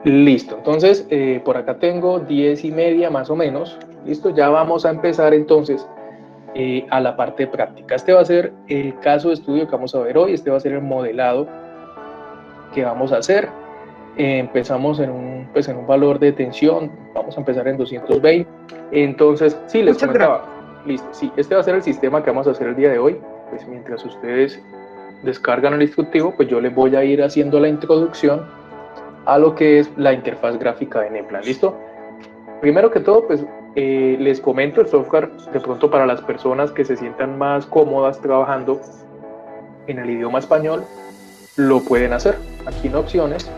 Listo, entonces por acá tengo 10:30 más o menos. Listo, ya vamos a empezar entonces a la parte práctica. Este va a ser el caso de estudio que vamos a ver hoy. Este va a ser el modelado que vamos a hacer. Empezamos pues en un valor de tensión, vamos a empezar en 220. Entonces, sí, les comentaba. Listo, sí, este va a ser el sistema que vamos a hacer el día de hoy. Pues mientras ustedes descargan el instructivo, pues yo les voy a ir haciendo la introducción a lo que es la interfaz gráfica de Neplan. ¿Listo? Primero que todo, pues les comento el software de pronto para las personas que se sientan más cómodas trabajando en el idioma español, lo pueden hacer. Aquí en opciones,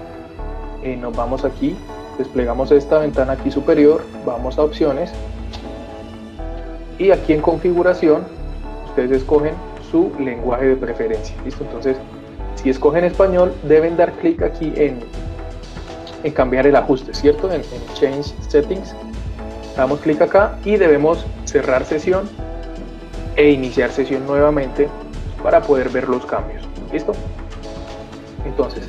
nos vamos aquí, desplegamos esta ventana aquí superior, vamos a opciones y aquí en configuración ustedes escogen su lenguaje de preferencia. ¿Listo? Entonces, si escogen español, deben dar clic aquí en cambiar el ajuste, ¿cierto? En Change Settings, damos clic acá y debemos cerrar sesión e iniciar sesión nuevamente para poder ver los cambios. ¿Listo? Entonces,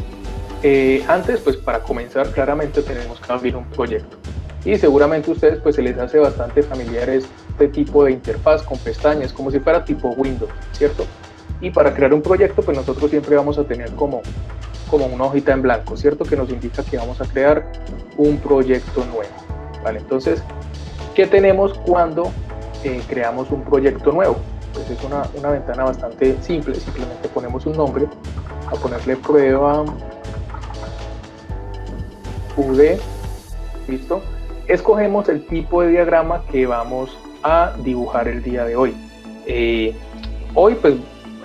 antes, pues para comenzar, claramente tenemos que abrir un proyecto. Y seguramente a ustedes pues se les hace bastante familiar este tipo de interfaz con pestañas, como si fuera tipo Windows, ¿cierto? Y para crear un proyecto, pues nosotros siempre vamos a tener como una hojita en blanco, ¿cierto? Que nos indica que vamos a crear un proyecto nuevo, ¿vale? Entonces, ¿qué tenemos cuando creamos un proyecto nuevo? Pues es una ventana bastante simple, simplemente ponemos un nombre, a ponerle prueba UD, ¿listo? Escogemos el tipo de diagrama que vamos a dibujar el día de hoy. Hoy pues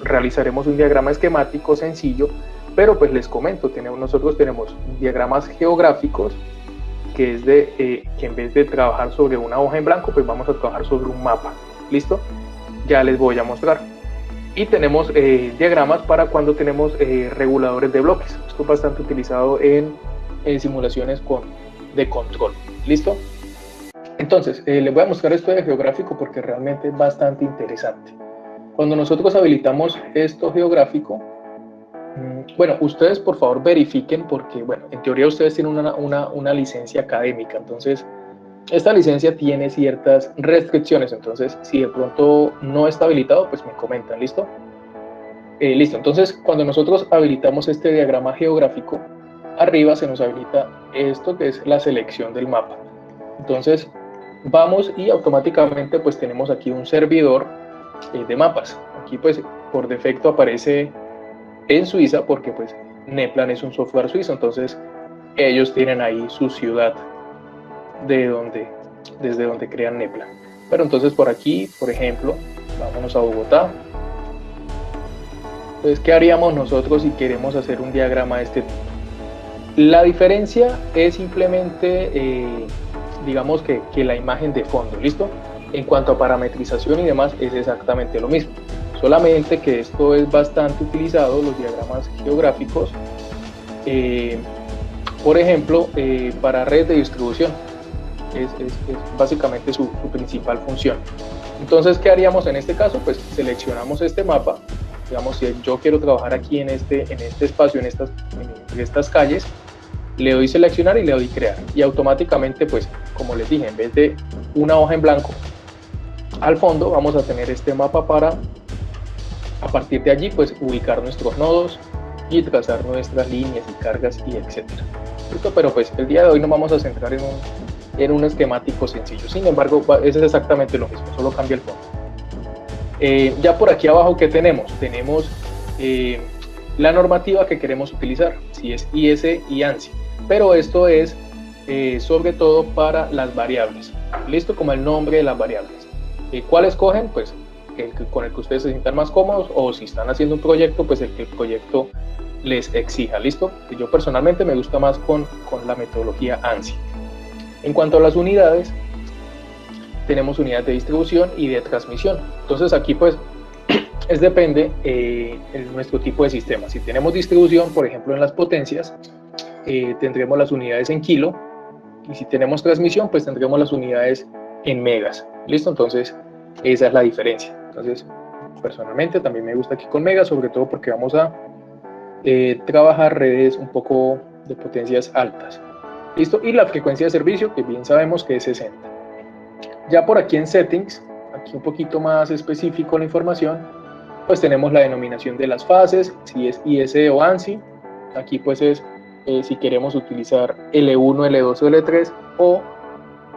realizaremos un diagrama esquemático sencillo, pero pues les comento, nosotros tenemos diagramas geográficos, que es que en vez de trabajar sobre una hoja en blanco, pues vamos a trabajar sobre un mapa. ¿Listo? Ya les voy a mostrar. Y tenemos diagramas para cuando tenemos reguladores de bloques. Esto es bastante utilizado en simulaciones de control. ¿Listo? Entonces, les voy a mostrar esto de geográfico porque realmente es bastante interesante. Cuando nosotros habilitamos esto geográfico, bueno, ustedes por favor verifiquen porque, bueno, en teoría ustedes tienen una licencia académica, entonces esta licencia tiene ciertas restricciones, entonces si de pronto no está habilitado, pues me comentan, ¿listo? Listo, entonces cuando nosotros habilitamos este diagrama geográfico, arriba se nos habilita esto que es la selección del mapa. Entonces vamos y automáticamente pues tenemos aquí un servidor de mapas. Aquí pues por defecto aparece en Suiza porque pues Neplan es un software suizo, entonces ellos tienen ahí su ciudad desde donde crean Neplan. Pero entonces por aquí, por ejemplo, vámonos a Bogotá. Entonces, ¿qué haríamos nosotros si queremos hacer un diagrama de este tipo? La diferencia es simplemente, digamos que la imagen de fondo, ¿listo? En cuanto a parametrización y demás, es exactamente lo mismo. Solamente que esto es bastante utilizado, los diagramas geográficos, por ejemplo, para redes de distribución. Es básicamente su principal función. Entonces, ¿qué haríamos en este caso? Pues seleccionamos este mapa. Digamos, si yo quiero trabajar aquí en este espacio, en estas calles, le doy seleccionar y le doy crear. Y automáticamente, pues, como les dije, en vez de una hoja en blanco, al fondo vamos a tener este mapa para, a partir de allí, pues, ubicar nuestros nodos y trazar nuestras líneas y cargas y etcétera. ¿Listo? Pero pues el día de hoy nos vamos a centrar en un esquemático sencillo. Sin embargo, es exactamente lo mismo, solo cambia el fondo. Ya por aquí abajo, ¿qué tenemos? Tenemos la normativa que queremos utilizar, si es IS y ANSI, pero esto es sobre todo para las variables, listo, como el nombre de las variables. ¿Cuál escogen? Pues con el que ustedes se sientan más cómodos, o si están haciendo un proyecto, pues el que el proyecto les exija, listo. Yo personalmente me gusta más con la metodología ANSI. En cuanto a las unidades, tenemos unidades de distribución y de transmisión. Entonces aquí pues depende nuestro tipo de sistema. Si tenemos distribución, por ejemplo en las potencias, tendremos las unidades en kilo, y si tenemos transmisión, pues tendremos las unidades en megas. ¿Listo? Entonces esa es la diferencia. Entonces personalmente también me gusta aquí con megas, sobre todo porque vamos a trabajar redes un poco de potencias altas. ¿Listo? Y la frecuencia de servicio, que bien sabemos que es 60. Ya por aquí en Settings, aquí un poquito más específico la información, pues tenemos la denominación de las fases, si es ISE o ANSI. Aquí pues es si queremos utilizar L1, L2 o L3 o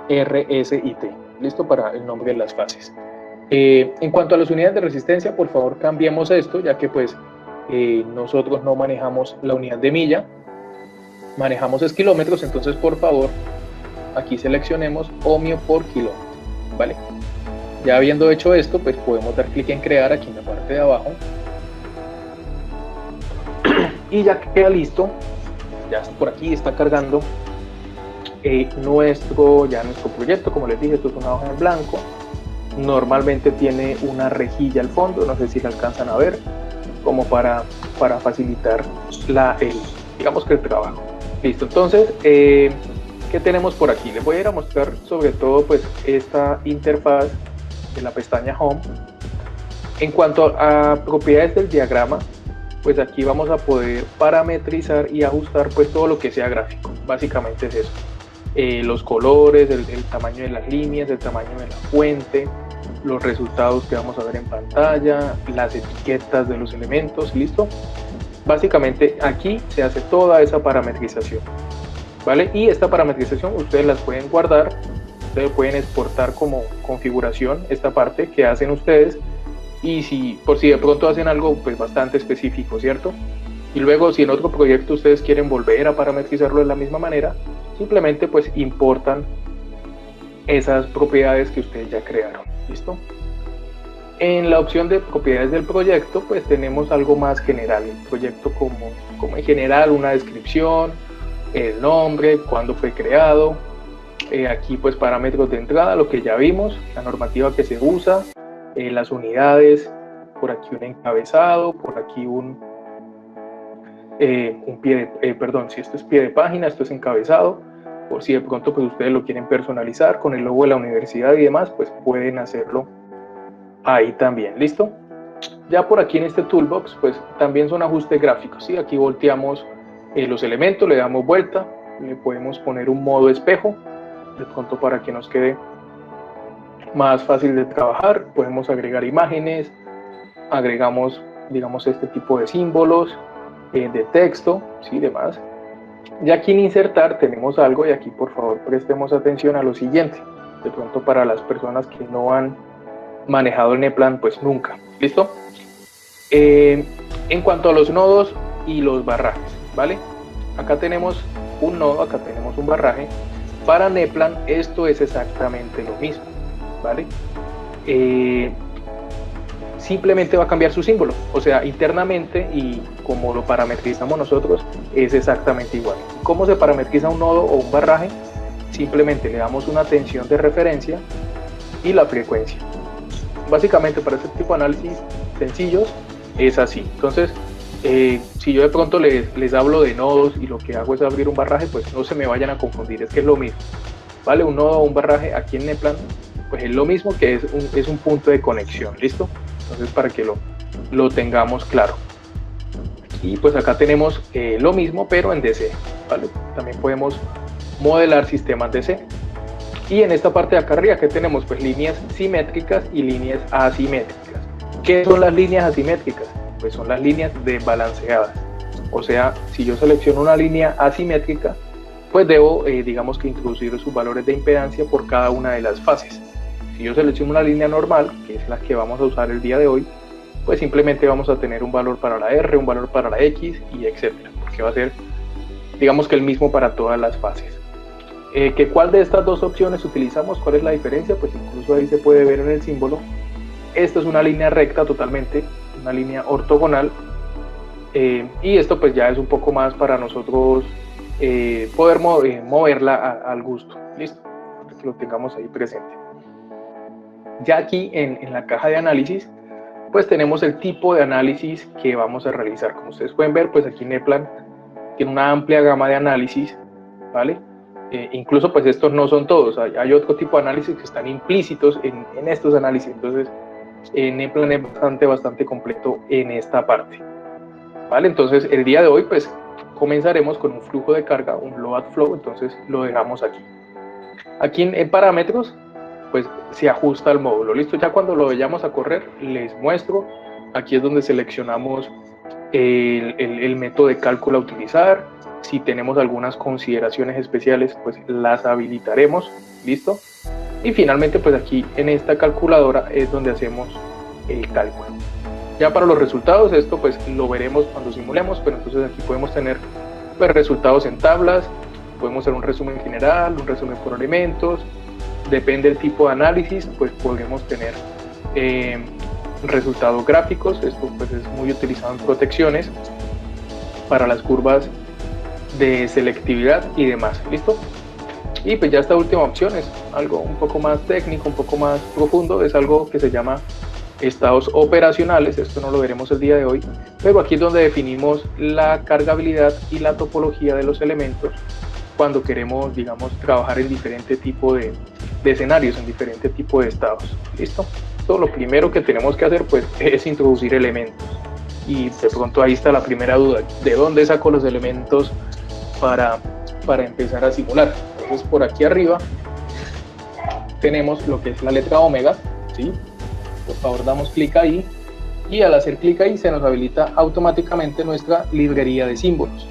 RSIT. ¿Listo? Para el nombre de las fases. En cuanto a las unidades de resistencia, por favor cambiemos esto, ya que pues nosotros no manejamos la unidad de milla, manejamos es kilómetros, entonces por favor aquí seleccionemos ohmio por kilómetro, ¿vale? Ya habiendo hecho esto, pues podemos dar clic en crear aquí en la parte de abajo y ya queda listo, ya por aquí está cargando nuestro proyecto. Como les dije, esto es una hoja en blanco, normalmente tiene una rejilla al fondo, no sé si la alcanzan a ver, como para facilitar digamos que el trabajo. Listo, entonces, ¿qué tenemos por aquí? Les voy a ir a mostrar sobre todo pues esta interfaz de la pestaña Home. En cuanto a propiedades del diagrama, pues aquí vamos a poder parametrizar y ajustar pues todo lo que sea gráfico. Básicamente es eso. Los colores, el tamaño de las líneas, el tamaño de la fuente, los resultados que vamos a ver en pantalla, las etiquetas de los elementos, ¿listo? Básicamente aquí se hace toda esa parametrización, ¿vale? Y esta parametrización ustedes las pueden guardar, ustedes pueden exportar como configuración esta parte que hacen ustedes, y por si de pronto hacen algo pues bastante específico, ¿cierto? Y luego si en otro proyecto ustedes quieren volver a parametrizarlo de la misma manera, simplemente pues importan esas propiedades que ustedes ya crearon, ¿listo? En la opción de propiedades del proyecto, pues tenemos algo más general, el proyecto como en general, una descripción, el nombre, cuándo fue creado, aquí pues parámetros de entrada, lo que ya vimos, la normativa que se usa, las unidades, por aquí un encabezado, por aquí un pie de, perdón, si esto es pie de página, esto es encabezado, por si de pronto pues ustedes lo quieren personalizar con el logo de la universidad y demás, pues pueden hacerlo ahí también, ¿listo? Ya por aquí en este toolbox, pues también son ajustes gráficos, ¿sí? Aquí volteamos los elementos, le damos vuelta, le podemos poner un modo espejo, de pronto para que nos quede más fácil de trabajar, podemos agregar imágenes, agregamos, digamos, este tipo de símbolos, de texto, ¿sí? Demás. Ya aquí en insertar tenemos algo, y aquí por favor prestemos atención a lo siguiente, de pronto para las personas que no han manejado el NEPLAN pues nunca, ¿listo? En cuanto a los nodos y los barrajes, ¿vale? Acá tenemos un nodo, acá tenemos un barraje. Para NEPLAN esto es exactamente lo mismo, ¿vale? Simplemente va a cambiar su símbolo, o sea, internamente, y como lo parametrizamos nosotros, es exactamente igual. ¿Cómo se parametriza un nodo o un barraje? Simplemente le damos una tensión de referencia y la frecuencia. Básicamente para este tipo de análisis sencillos es así. Entonces, si yo de pronto les hablo de nodos y lo que hago es abrir un barraje, pues no se me vayan a confundir, es que es lo mismo, ¿vale? Un nodo o un barraje aquí en NEPLAN, pues es lo mismo, que es un punto de conexión, ¿listo? Entonces, para que lo tengamos claro. Y pues acá tenemos lo mismo, pero en DC, ¿vale? También podemos modelar sistemas DC. Y en esta parte de acá arriba, que tenemos pues líneas simétricas y líneas asimétricas. ¿Qué son las líneas asimétricas? Pues son las líneas desbalanceadas. O sea, si yo selecciono una línea asimétrica, pues debo, digamos que introducir sus valores de impedancia por cada una de las fases. Si yo selecciono una línea normal, que es la que vamos a usar el día de hoy, pues simplemente vamos a tener un valor para la R, un valor para la X y etcétera, porque va a ser, digamos que el mismo para todas las fases. ¿Cuál de estas dos opciones utilizamos? ¿Cuál es la diferencia? Pues incluso ahí se puede ver en el símbolo. Esto es una línea recta totalmente, una línea ortogonal, y esto pues ya es un poco más para nosotros poder moverla al gusto, ¿listo? Para que lo tengamos ahí presente. Ya aquí en la caja de análisis, pues tenemos el tipo de análisis que vamos a realizar. Como ustedes pueden ver, pues aquí NEPLAN tiene una amplia gama de análisis, ¿vale? Incluso pues estos no son todos, hay otro tipo de análisis que están implícitos en estos análisis. Entonces NEPLAN es bastante completo en esta parte, ¿vale? Entonces el día de hoy pues comenzaremos con un flujo de carga, un load flow, entonces lo dejamos aquí. Aquí en parámetros, pues se ajusta al módulo, listo, ya cuando lo vayamos a correr, les muestro, aquí es donde seleccionamos el método de cálculo a utilizar, si tenemos algunas consideraciones especiales, pues las habilitaremos, listo, y finalmente, pues aquí en esta calculadora es donde hacemos el cálculo. Ya para los resultados, esto pues lo veremos cuando simulemos, pero entonces aquí podemos tener pues, resultados en tablas, podemos hacer un resumen general, un resumen por elementos, depende del tipo de análisis, pues podemos tener resultados gráficos, esto pues es muy utilizado en protecciones, para las curvas de selectividad y demás, ¿listo? Y pues ya esta última opción es algo un poco más técnico, un poco más profundo, es algo que se llama estados operacionales, esto no lo veremos el día de hoy, pero aquí es donde definimos la cargabilidad y la topología de los elementos cuando queremos, digamos, trabajar en diferente tipo de escenarios, en diferente tipo de estados, ¿listo? Esto lo primero que tenemos que hacer pues es introducir elementos y de pronto ahí está la primera duda, ¿de dónde saco los elementos para empezar a simular? Entonces por aquí arriba tenemos lo que es la letra omega, ¿sí? Por favor damos clic ahí y al hacer clic ahí se nos habilita automáticamente nuestra librería de símbolos.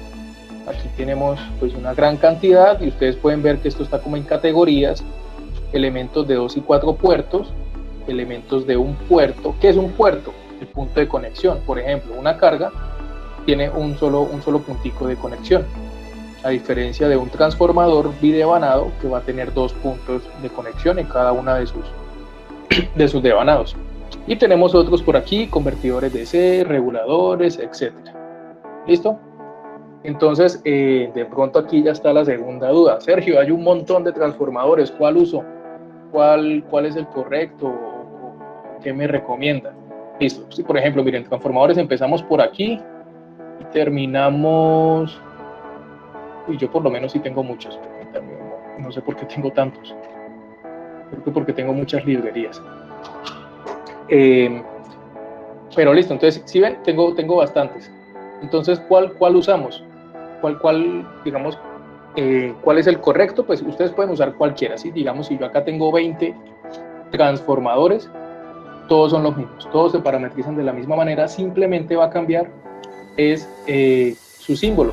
Aquí tenemos pues una gran cantidad y ustedes pueden ver que esto está como en categorías, elementos de 2 y 4 puertos, elementos de un puerto. ¿Qué es un puerto? El punto de conexión. Por ejemplo, una carga tiene un solo puntico de conexión, a diferencia de un transformador bidevanado que va a tener 2 puntos de conexión en cada una de sus devanados. Y tenemos otros por aquí, convertidores DC, reguladores, etcétera. ¿Listo? Entonces, de pronto aquí ya está la segunda duda. Sergio, hay un montón de transformadores, ¿cuál uso? ¿Cuál es el correcto? ¿Qué me recomienda? Listo. Sí, por ejemplo, miren, transformadores empezamos por aquí y terminamos... Y yo por lo menos sí tengo muchos. No sé por qué tengo tantos. Creo que porque tengo muchas librerías. Pero listo, entonces, si ven, tengo bastantes. Entonces, ¿cuál usamos? Digamos, ¿cuál es el correcto? Pues ustedes pueden usar cualquiera, ¿sí? Digamos, si yo acá tengo 20 transformadores, todos son los mismos, todos se parametrizan de la misma manera, simplemente va a cambiar es su símbolo.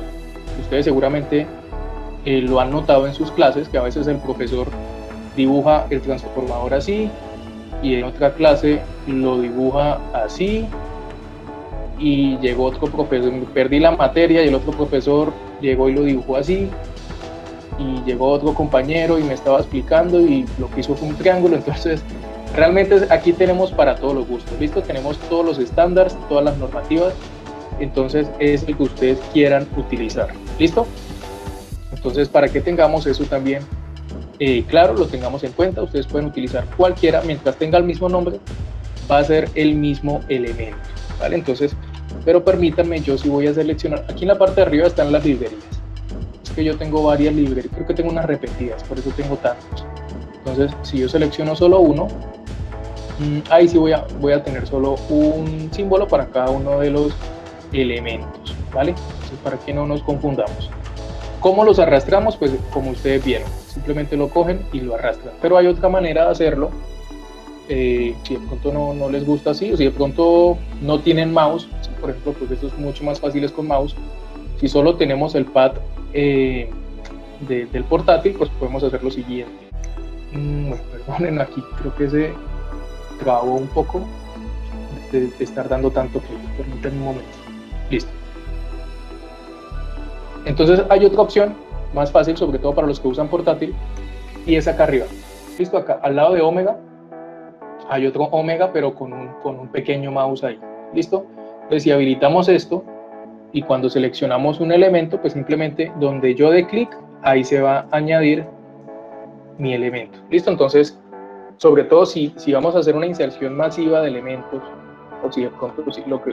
Ustedes seguramente lo han notado en sus clases, que a veces el profesor dibuja el transformador así, y en otra clase lo dibuja así, y llegó otro profesor, perdí la materia y el otro profesor llegó y lo dibujó así, y llegó otro compañero y me estaba explicando y lo que hizo fue un triángulo. Entonces realmente aquí tenemos para todos los gustos, ¿listo? Tenemos todos los estándares, todas las normativas, entonces es el que ustedes quieran utilizar, ¿listo? Entonces para que tengamos eso también claro, lo tengamos en cuenta, ustedes pueden utilizar cualquiera, mientras tenga el mismo nombre, va a ser el mismo elemento, ¿vale? Entonces, pero permítanme, yo sí voy a seleccionar, aquí en la parte de arriba están las librerías, es que yo tengo varias librerías, creo que tengo unas repetidas, por eso tengo tantos. Entonces, si yo selecciono solo uno, ahí sí voy a tener solo un símbolo para cada uno de los elementos, ¿vale? Entonces, para que no nos confundamos. ¿Cómo los arrastramos? Pues como ustedes vieron, simplemente lo cogen y lo arrastran. Pero hay otra manera de hacerlo, si de pronto no les gusta así, o si de pronto no tienen mouse, por ejemplo, pues esto es mucho más fácil con mouse. Si solo tenemos el pad del portátil, pues podemos hacer lo siguiente. Bueno, perdonen, aquí creo que se trabó un poco de estar dando tanto clic. Permítanme un momento. Listo. Entonces hay otra opción más fácil, sobre todo para los que usan portátil, y es acá arriba. Listo, acá al lado de Omega hay otro Omega, pero con un pequeño mouse ahí. Listo. Entonces si habilitamos esto y cuando seleccionamos un elemento, pues simplemente donde yo dé clic, ahí se va a añadir mi elemento. Listo. Entonces, sobre todo si vamos a hacer una inserción masiva de elementos, o si de pronto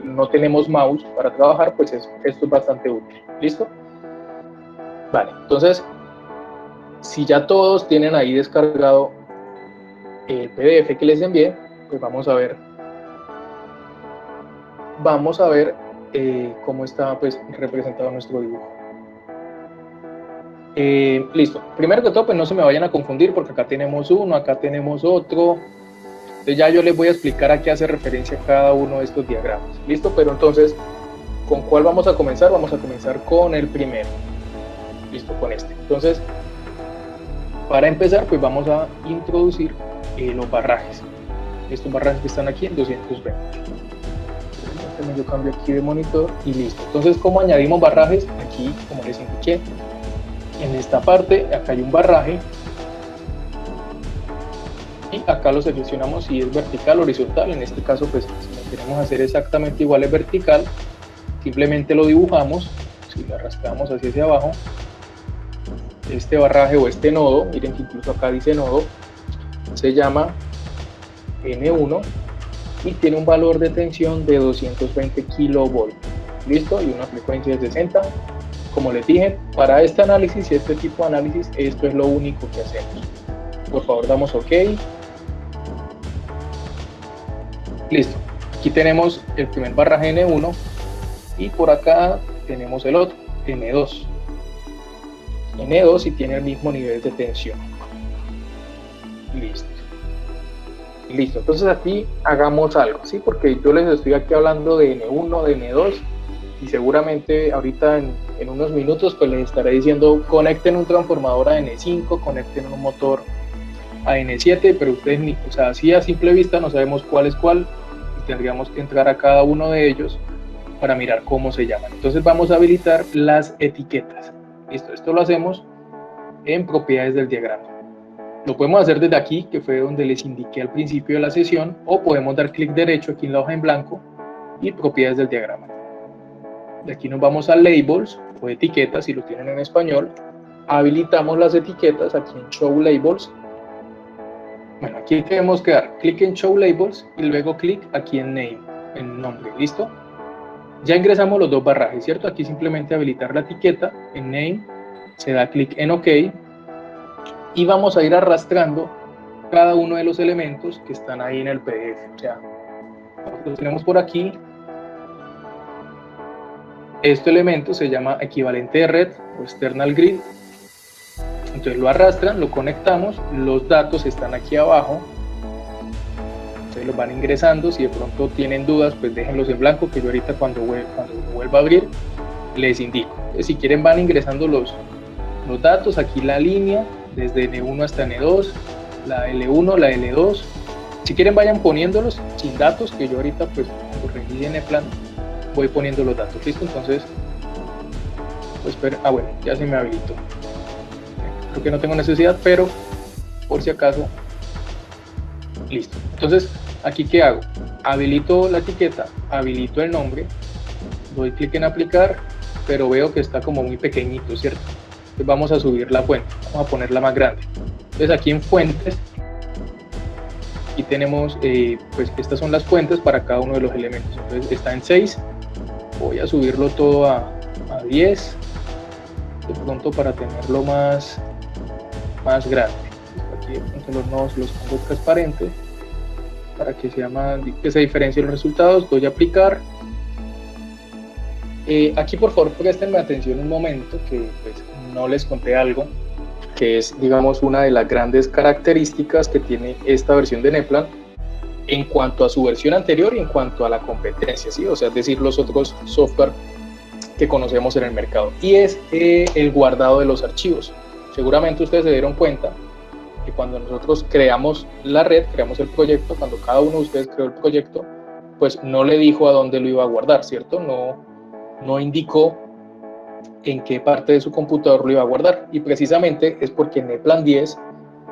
no tenemos mouse para trabajar, pues esto es bastante útil. ¿Listo? Vale, entonces, si ya todos tienen ahí descargado el PDF que les envié, pues vamos a ver cómo está pues representado nuestro dibujo. Listo, primero que todo pues no se me vayan a confundir porque acá tenemos uno, acá tenemos otro. Entonces ya yo les voy a explicar a qué hace referencia cada uno de estos diagramas. Listo, pero entonces, ¿con cuál vamos a comenzar? Vamos a comenzar con el primero. Listo, con este. Entonces, para empezar pues vamos a introducir los barrajes. Estos barrajes que están aquí en 220. Yo cambio aquí de monitor y listo. Entonces, ¿cómo añadimos barrajes? Aquí, como les indiqué, en esta parte, acá hay un barraje y acá lo seleccionamos si es vertical o horizontal. En este caso, pues si lo queremos hacer exactamente igual es vertical, simplemente lo dibujamos. Si lo arrastramos hacia abajo, este barraje o este nodo, miren que incluso acá dice nodo, se llama N1 y tiene un valor de tensión de 220 kV. Listo, y una frecuencia de 60. Como les dije, para este análisis y este tipo de análisis, esto es lo único que hacemos. Por favor, damos OK. Listo. Aquí tenemos el primer barraje N1 y por acá tenemos el otro, N2. N2 y tiene el mismo nivel de tensión. Listo. Listo. Entonces aquí hagamos algo, ¿sí? Porque yo les estoy aquí hablando de N1, de N2 y seguramente ahorita en unos minutos pues les estaré diciendo conecten un transformador a N5, conecten un motor a N7, pero ustedes, o sea, así a simple vista no sabemos cuál es cuál y tendríamos que entrar a cada uno de ellos para mirar cómo se llaman. Entonces vamos a habilitar las etiquetas. Listo, esto lo hacemos en propiedades del diagrama. Lo podemos hacer desde aquí, que fue donde les indiqué al principio de la sesión, o podemos dar clic derecho aquí en la hoja en blanco y propiedades del diagrama. De aquí nos vamos a Labels o etiquetas, si lo tienen en español. Habilitamos las etiquetas aquí en Show Labels. Bueno, aquí tenemos que dar clic en Show Labels y luego clic aquí en Name, en nombre. ¿Listo? Ya ingresamos los dos barrajes, ¿cierto? Aquí simplemente habilitar la etiqueta en Name, se da clic en OK y vamos a ir arrastrando cada uno de los elementos que están ahí en el PDF. O sea, los tenemos por aquí. Este elemento se llama equivalente de red o external grid. Entonces lo arrastran, lo conectamos, los datos están aquí abajo. Entonces los van ingresando. Si de pronto tienen dudas, pues déjenlos en blanco, que yo ahorita cuando vuelva a abrir les indico. Entonces, si quieren van ingresando los datos, aquí la línea, desde N1 hasta N2, la L1, la L2. Si quieren vayan poniéndolos sin datos, que yo ahorita pues corregí en el plan. Voy poniendo los datos, listo. Entonces pues bueno, ya se me habilitó. Creo que no tengo necesidad, pero por si acaso, listo. Entonces aquí qué hago, habilito la etiqueta, habilito el nombre, doy clic en aplicar, pero veo que está como muy pequeñito, cierto. Entonces vamos a subir la fuente, vamos a ponerla más grande. Entonces aquí en fuentes, aquí tenemos pues estas son las fuentes para cada uno de los elementos. Entonces está en 6. Voy a subirlo todo a 10 de pronto para tenerlo más grande. Aquí los nodos los pongo transparentes para que se diferencien los resultados. Doy a aplicar. Aquí por favor prestenme atención un momento, que pues no les conté algo que es, digamos, una de las grandes características que tiene esta versión de Neplan en cuanto a su versión anterior y en cuanto a la competencia, ¿sí? O sea, es decir, los otros software que conocemos en el mercado, y es el guardado de los archivos. Seguramente ustedes se dieron cuenta que cuando nosotros creamos la red, creamos el proyecto, cuando cada uno de ustedes creó el proyecto, pues no le dijo a dónde lo iba a guardar, ¿cierto? No indicó en qué parte de su computador lo iba a guardar, y precisamente es porque Neplan 10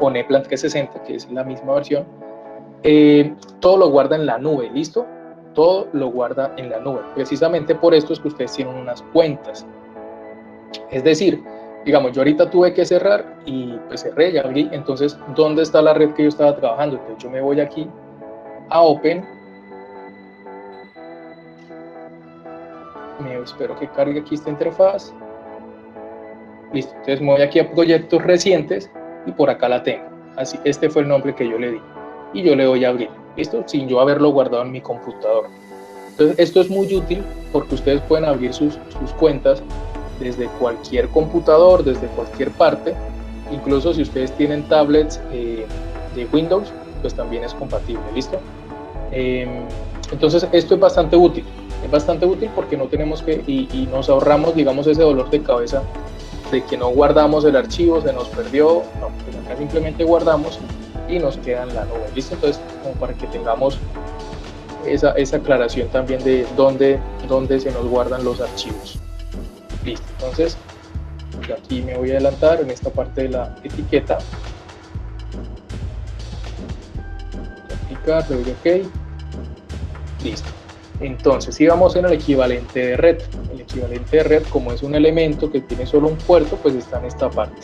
o Neplan 360, que es la misma versión, todo lo guarda en la nube, ¿listo? Todo lo guarda en la nube. Precisamente por esto es que ustedes tienen unas cuentas. Es decir, digamos, yo ahorita tuve que cerrar y pues cerré, ya abrí. Entonces, ¿dónde está la red que yo estaba trabajando? Entonces yo me voy aquí a Open. Espero que cargue aquí esta interfaz. Listo. Entonces me voy aquí a proyectos recientes y por acá la tengo. Así, este fue el nombre que yo le di. Y yo le doy a abrir, ¿listo? Sin yo haberlo guardado en mi computador. Entonces, esto es muy útil porque ustedes pueden abrir sus cuentas desde cualquier computador, desde cualquier parte. Incluso si ustedes tienen tablets de Windows, pues también es compatible, ¿listo? Entonces, esto es bastante útil. Es bastante útil porque no tenemos que, y nos ahorramos, digamos, ese dolor de cabeza de que no guardamos el archivo, se nos perdió. No, pues acá simplemente guardamos y nos queda en la nube, ¿listo? Entonces, como para que tengamos esa aclaración también de dónde se nos guardan los archivos. Listo, entonces aquí me voy a adelantar en esta parte de la etiqueta. Aplicar, le doy OK. Listo. Entonces, si vamos en el equivalente de red, el equivalente de red, como es un elemento que tiene solo un puerto, pues está en esta parte.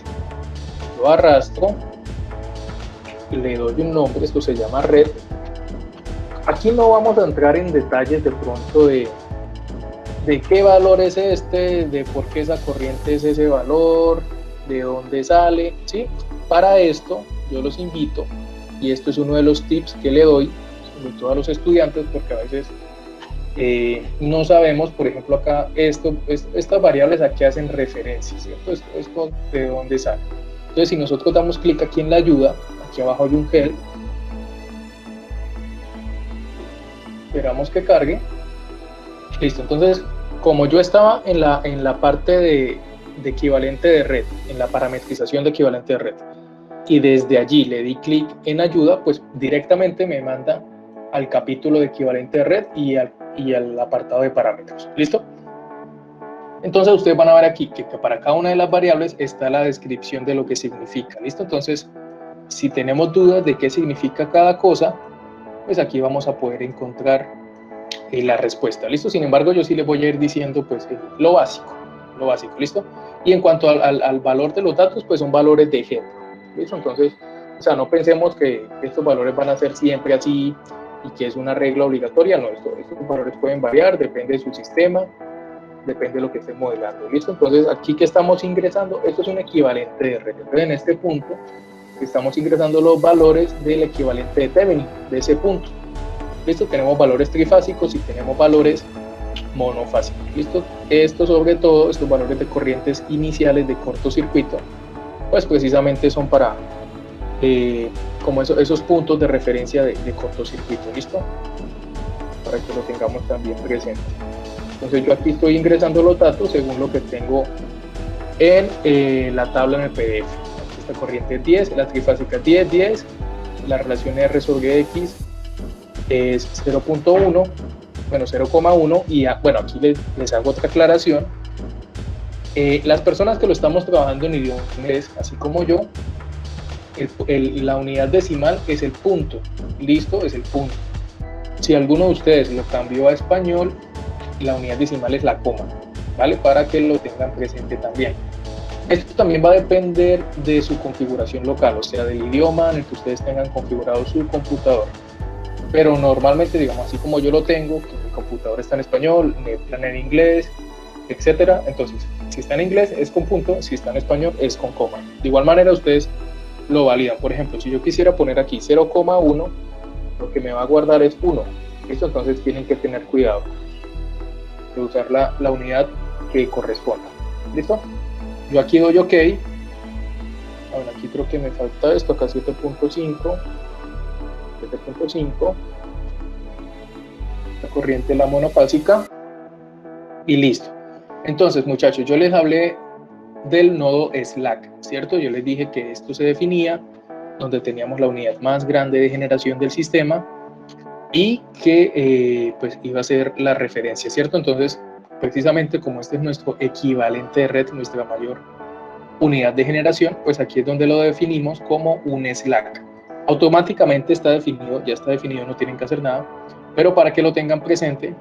Lo arrastro, le doy un nombre, esto se llama red. Aquí no vamos a entrar en detalles de pronto de qué valor es este, de por qué esa corriente es ese valor, de dónde sale, ¿sí? Para esto yo los invito, y esto es uno de los tips que le doy, sobre todo a los estudiantes, porque a veces no sabemos, por ejemplo acá, estas variables aquí hacen referencia, ¿cierto? Esto de dónde sale. Entonces si nosotros damos clic aquí en la ayuda, aquí abajo hay un help, esperamos que cargue. Listo, entonces como yo estaba en la parte de equivalente de red, en la parametrización de equivalente de red, y desde allí le di clic en ayuda, pues directamente me manda al capítulo de equivalente de red y al apartado de parámetros. ¿Listo? Entonces ustedes van a ver aquí que para cada una de las variables está la descripción de lo que significa. ¿Listo? Entonces, si tenemos dudas de qué significa cada cosa, pues aquí vamos a poder encontrar la respuesta. ¿Listo? Sin embargo, yo sí les voy a ir diciendo pues lo básico, ¿listo? Y en cuanto al valor de los datos, pues son valores de ejemplo. ¿Listo? Entonces, o sea, no pensemos que estos valores van a ser siempre así y que es una regla obligatoria. No, estos valores pueden variar, depende de su sistema, depende de lo que esté modelando. ¿Listo? Entonces, aquí que estamos ingresando, esto es un equivalente de red. Entonces, en este punto, estamos ingresando los valores del equivalente de Thevenin, de ese punto. ¿Listo? Tenemos valores trifásicos y tenemos valores monofásicos. ¿Listo? Esto, sobre todo, estos valores de corrientes iniciales de cortocircuito, pues precisamente son para como esos puntos de referencia de cortocircuito. ¿Listo? Para que lo tengamos también presente. Entonces yo aquí estoy ingresando los datos según lo que tengo en la tabla en el PDF. Esta corriente es 10, la trifásica es 10, 10, la relación R sobre X es 0.1, bueno, 0,1, y bueno, aquí les hago otra aclaración. Las personas que lo estamos trabajando en idioma inglés, así como yo, la unidad decimal es el punto. ¿Listo? Es el punto. Si alguno de ustedes lo cambió a español, la unidad decimal es la coma, ¿vale? Para que lo tengan presente también. Esto también va a depender de su configuración local, o sea, del idioma en el que ustedes tengan configurado su computador. Pero normalmente, digamos, así como yo lo tengo, que mi computador está en español, mi plan en inglés, etcétera. Entonces, si está en inglés es con punto, si está en español es con coma. De igual manera, ustedes lo validan. Por ejemplo, si yo quisiera poner aquí 0,1, lo que me va a guardar es 1. ¿Listo? Entonces tienen que tener cuidado de usar la unidad que corresponda. ¿Listo? Yo aquí doy OK. Ahora aquí creo que me falta esto, acá 7.5. La corriente, la monofásica, y listo. Entonces, muchachos, yo les hablé del nodo Slack, ¿cierto? Yo les dije que esto se definía donde teníamos la unidad más grande de generación del sistema y que pues iba a ser la referencia, ¿cierto? Entonces, precisamente como este es nuestro equivalente de red, nuestra mayor unidad de generación, pues aquí es donde lo definimos como un Slack. Automáticamente está definido, ya está definido, no tienen que hacer nada, pero para que lo tengan presente,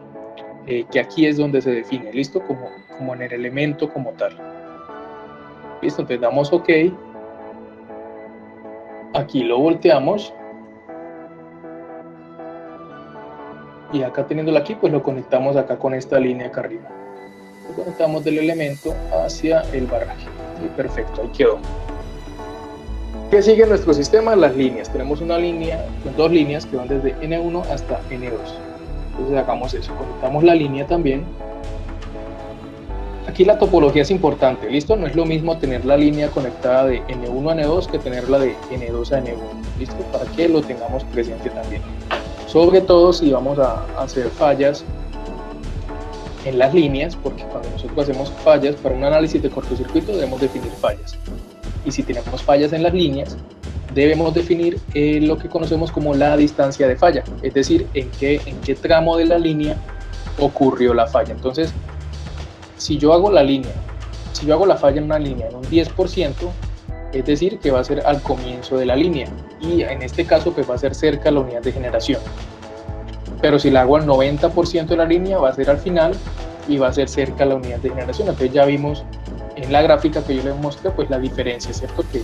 que aquí es donde se define, ¿listo? Como en el elemento como tal. Listo, entonces damos OK. Aquí lo volteamos. Y acá teniéndolo aquí, pues lo conectamos acá con esta línea acá arriba. Lo conectamos del elemento hacia el barraje. Y perfecto, ahí quedó. ¿Qué sigue en nuestro sistema? Las líneas. Tenemos una línea, dos líneas que van desde N1 hasta N2. Entonces hagamos eso, conectamos la línea también. Aquí la topología es importante, ¿listo? No es lo mismo tener la línea conectada de N1 a N2 que tenerla de N2 a N1, ¿listo? Para que lo tengamos presente también. Sobre todo si vamos a hacer fallas en las líneas, porque cuando nosotros hacemos fallas para un análisis de cortocircuito debemos definir fallas. Y si tenemos fallas en las líneas, debemos definir lo que conocemos como la distancia de falla, es decir, en qué tramo de la línea ocurrió la falla. Entonces, si yo hago la falla en una línea en un 10%, es decir, que va a ser al comienzo de la línea, y en este caso pues va a ser cerca a la unidad de generación. Pero si la hago al 90% de la línea, va a ser al final y va a ser cerca a la unidad de generación. Entonces ya vimos en la gráfica que yo les mostré pues la diferencia, ¿cierto? Que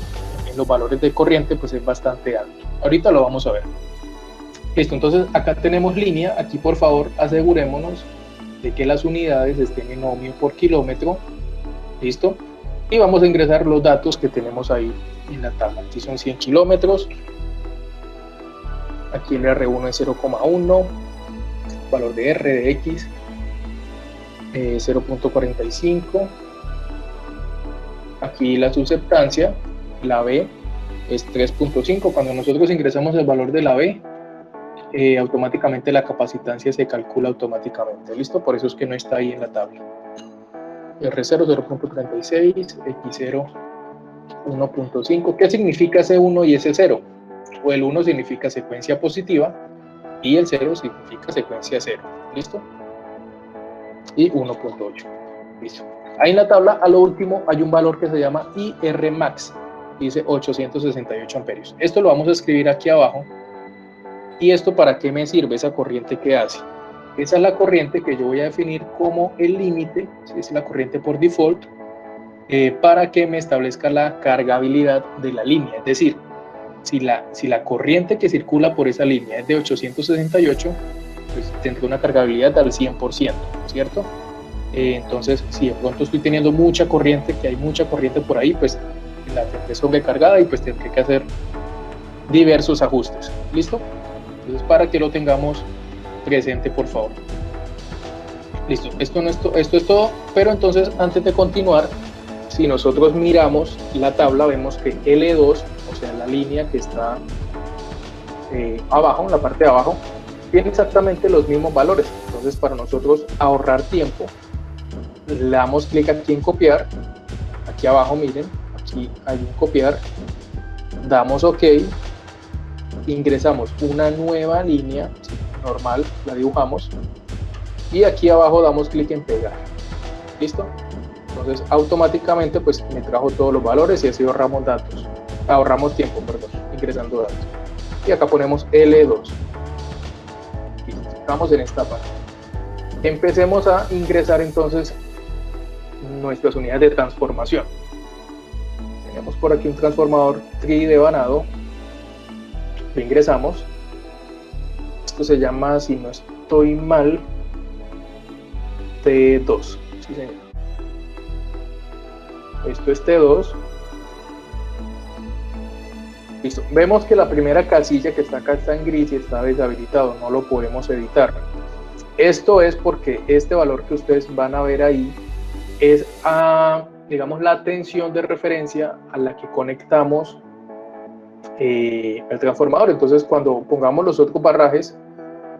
en los valores de corriente pues es bastante alto. Ahorita lo vamos a ver. Listo, entonces acá tenemos línea. Aquí por favor asegurémonos de que las unidades estén en ohmio por kilómetro. Listo. Y vamos a ingresar los datos que tenemos ahí en la tabla. Aquí son 100 kilómetros. Aquí el R1 es 0,1. Valor de R, de X, 0.45. Aquí la susceptancia, la B, es 3.5. Cuando nosotros ingresamos el valor de la B, automáticamente la capacitancia se calcula automáticamente. ¿Listo? Por eso es que no está ahí en la tabla. R0, 0.36, X0, 1.5. ¿Qué significa ese 1 y ese 0? O el 1 significa secuencia positiva y el 0 significa secuencia 0. ¿Listo? Y 1.8. Listo. Ahí en la tabla, a lo último, hay un valor que se llama IR max. Dice 868 amperios. Esto lo vamos a escribir aquí abajo. ¿Y esto para qué me sirve? Esa corriente que hace. Esa es la corriente que yo voy a definir como el límite, es la corriente por default, para que me establezca la cargabilidad de la línea. Es decir, si la corriente que circula por esa línea es de 868, pues tendré una cargabilidad al 100%, ¿cierto? Entonces, si de pronto estoy teniendo mucha corriente, que hay mucha corriente por ahí, pues la tendré sobrecargada y pues tendré que hacer diversos ajustes. ¿Listo? Entonces, para que lo tengamos presente, por favor. Listo, esto es todo, pero entonces antes de continuar, si nosotros miramos la tabla, vemos que L2, o sea, la línea que está abajo, en la parte de abajo, tiene exactamente los mismos valores. Entonces, para nosotros ahorrar tiempo, le damos clic aquí en copiar, aquí abajo, miren, aquí hay un copiar, damos OK, ingresamos una nueva línea normal, la dibujamos, y aquí abajo damos clic en pegar. ¿Listo? Entonces automáticamente pues me trajo todos los valores y así ahorramos tiempo, perdón, ingresando datos. Y acá ponemos L2. Listo, estamos en esta parte. Empecemos a ingresar entonces nuestras unidades de transformación. Tenemos por aquí un transformador tridevanado, lo ingresamos. Esto se llama, si no estoy mal, T2. Sí, señor. Esto es T2. Listo. Vemos que la primera casilla que está acá está en gris y está deshabilitado, no lo podemos editar. Esto es porque este valor que ustedes van a ver ahí es digamos, la tensión de referencia a la que conectamos el transformador. Entonces, cuando pongamos los otros barrajes,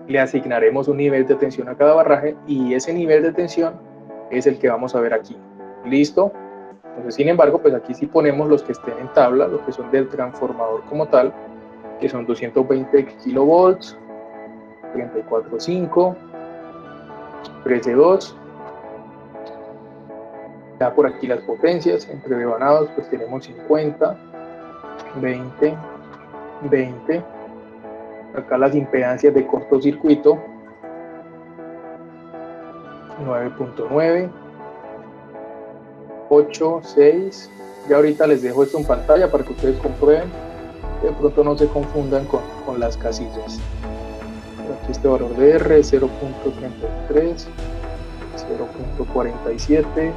le asignaremos un nivel de tensión a cada barraje y ese nivel de tensión es el que vamos a ver aquí. ¿Listo? Entonces, sin embargo, pues aquí sí ponemos los que estén en tabla, los que son del transformador como tal, que son 220 kilovolts, 34.5, 13.2. Ya por aquí las potencias, entre devanados, pues tenemos 50, 20, 20. Acá las impedancias de cortocircuito, 9.9, 8, 6. Ya ahorita les dejo esto en pantalla para que ustedes comprueben, de pronto no se confundan con las casillas. Aquí este valor de R es 0.33, 0.47,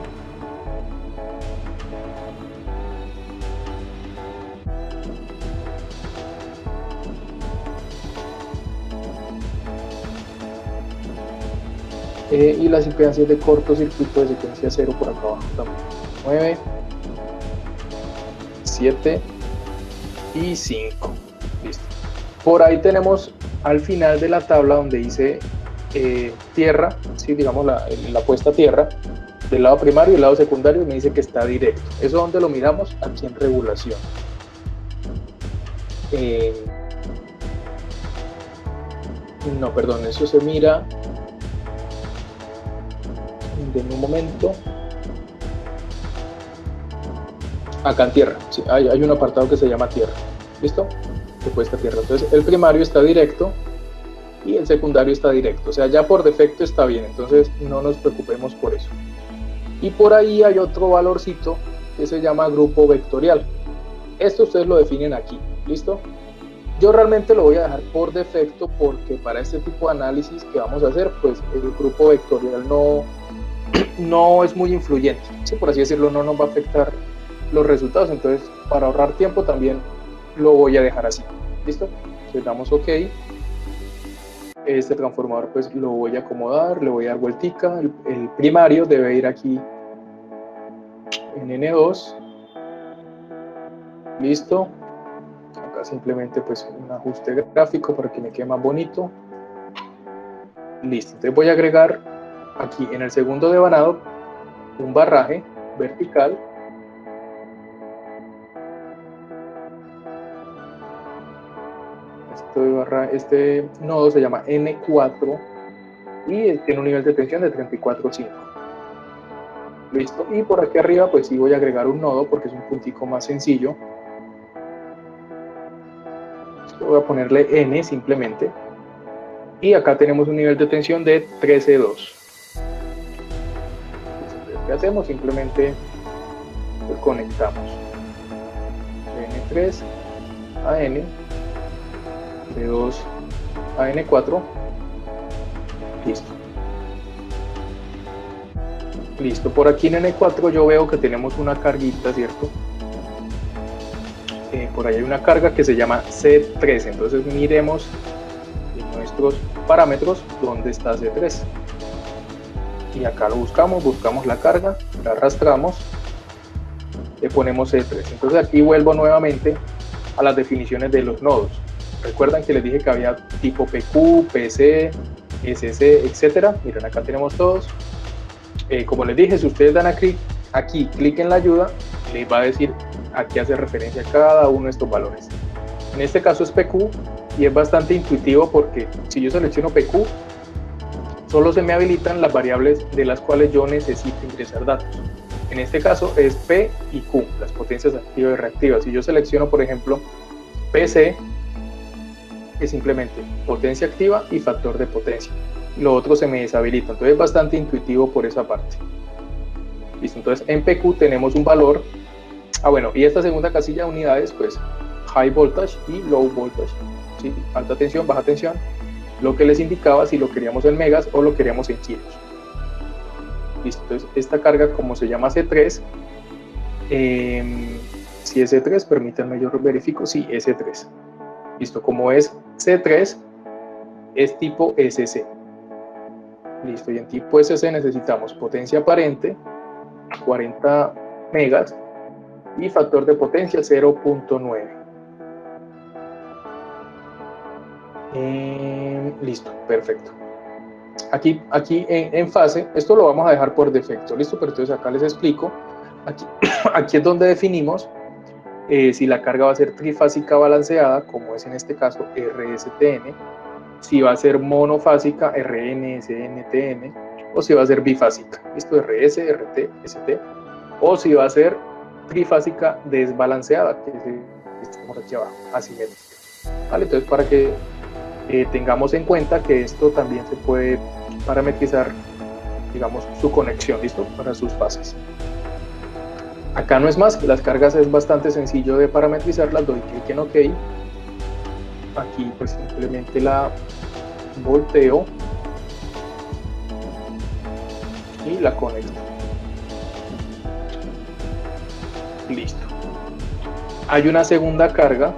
y las impedancias de cortocircuito de secuencia 0 por acá abajo también. 9, 7 y 5. Listo. Por ahí tenemos al final de la tabla donde dice tierra, ¿sí? Digamos la puesta a tierra del lado primario y el lado secundario, me dice que está directo. ¿Eso donde lo miramos? Aquí en regulación. No, perdón, eso se mira. Denme un momento. Acá en tierra, sí, hay un apartado que se llama tierra. ¿Listo? Que puesta a tierra. Entonces el primario está directo y el secundario está directo. O sea, ya por defecto está bien. Entonces no nos preocupemos por eso. Y por ahí hay otro valorcito que se llama grupo vectorial. Esto ustedes lo definen aquí. ¿Listo? Yo realmente lo voy a dejar por defecto porque para este tipo de análisis que vamos a hacer, pues el grupo vectorial no es muy influyente, ¿sí? Por así decirlo, no nos va a afectar los resultados. Entonces, para ahorrar tiempo también lo voy a dejar así. ¿Listo? Le damos OK. Este transformador pues lo voy a acomodar, le voy a dar vueltica. El primario debe ir aquí en N2. Listo. Acá simplemente pues un ajuste gráfico para que me quede más bonito. Listo. Entonces voy a agregar aquí en el segundo devanado un barraje vertical. Este nodo se llama N4 y tiene un nivel de tensión de 34.5. Listo. Y por aquí arriba pues sí voy a agregar un nodo porque es un puntico más sencillo. Voy a ponerle N simplemente. Y acá tenemos un nivel de tensión de 13.2. ¿Qué hacemos? Simplemente pues conectamos N3 a N, N2 a N4. Listo. Listo. Por aquí en N4 yo veo que tenemos una carguita, ¿cierto? Por ahí hay una carga que se llama C3. Entonces miremos en nuestros parámetros dónde está C3. Y acá lo buscamos la carga, la arrastramos, le ponemos C3. Entonces aquí vuelvo nuevamente a las definiciones de los nodos. Recuerdan que les dije que había tipo PQ, PC, SC, etcétera. Miren, acá tenemos todos. Como les dije, si ustedes dan aquí clic en la ayuda, les va a decir a qué hace referencia cada uno de estos valores. En este caso es PQ y es bastante intuitivo porque si yo selecciono PQ, solo se me habilitan las variables de las cuales yo necesito ingresar datos. En este caso es P y Q, las potencias activas y reactivas. Si yo selecciono, por ejemplo, PC, es simplemente potencia activa y factor de potencia. Lo otro se me deshabilita, entonces es bastante intuitivo por esa parte. Listo, entonces en PQ tenemos un valor. Bueno, y esta segunda casilla de unidades, pues high voltage y low voltage, ¿sí? Alta tensión, baja tensión, lo que les indicaba si lo queríamos en megas o lo queríamos en kilos. Listo, entonces esta carga, como se llama C3, si es C3, permítanme yo verifico, sí, es C3. Listo, como es C3, es tipo SC. Listo, y en tipo SC necesitamos potencia aparente, 40 megas, y factor de potencia 0.9. Listo, perfecto. Aquí en fase, esto lo vamos a dejar por defecto, listo, pero entonces acá les explico. Aquí es donde definimos si la carga va a ser trifásica balanceada, como es en este caso RSTN, si va a ser monofásica RN, SN, TN, o si va a ser bifásica, listo, RS, RT, ST, o si va a ser trifásica desbalanceada, que estamos aquí abajo, asimétrica. ¿Vale? Entonces, para que tengamos en cuenta que esto también se puede parametrizar, digamos, su conexión, ¿listo? Para sus fases. Acá no es más, las cargas es bastante sencillo de parametrizarlas, doy clic en OK. Aquí pues simplemente la volteo y la conecto. Listo. Hay una segunda carga,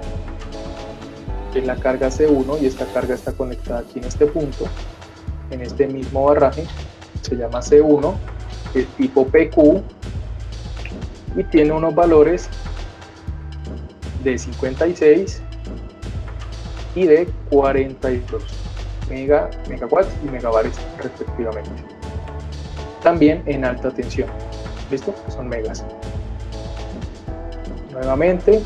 que es la carga C1, y esta carga está conectada aquí en este punto, en este mismo barraje. se llama C1, es tipo PQ y tiene unos valores de 56 y de 42 megawatts y megabars respectivamente. También en alta tensión, ¿listo? Son megas. Nuevamente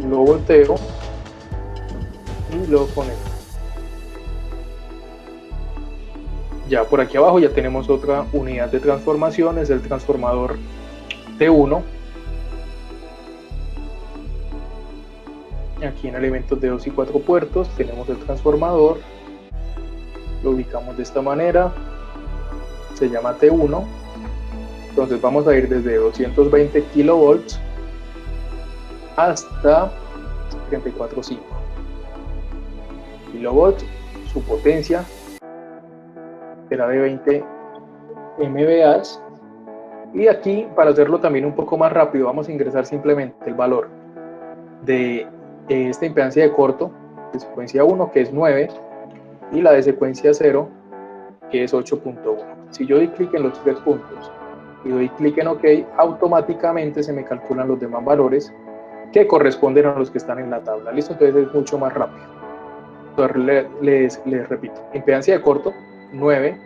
lo volteo y lo conecto. Ya por aquí abajo ya tenemos otra unidad de transformación, es el transformador T1. Aquí en elementos de 2 y 4 puertos tenemos el transformador, lo ubicamos de esta manera, se llama T1. Entonces vamos a ir desde 220 kilovolts hasta 34.5 kilovolts. Su potencia será de 20 MVA. Y aquí, para hacerlo también un poco más rápido, vamos a ingresar simplemente el valor de esta impedancia de corto de secuencia 1, que es 9, y la de secuencia 0, que es 8.1. Si yo doy clic en los tres puntos y doy clic en OK, automáticamente se me calculan los demás valores que corresponden a los que están en la tabla. ¿Listo? Entonces es mucho más rápido. Entonces les repito, impedancia de corto 9,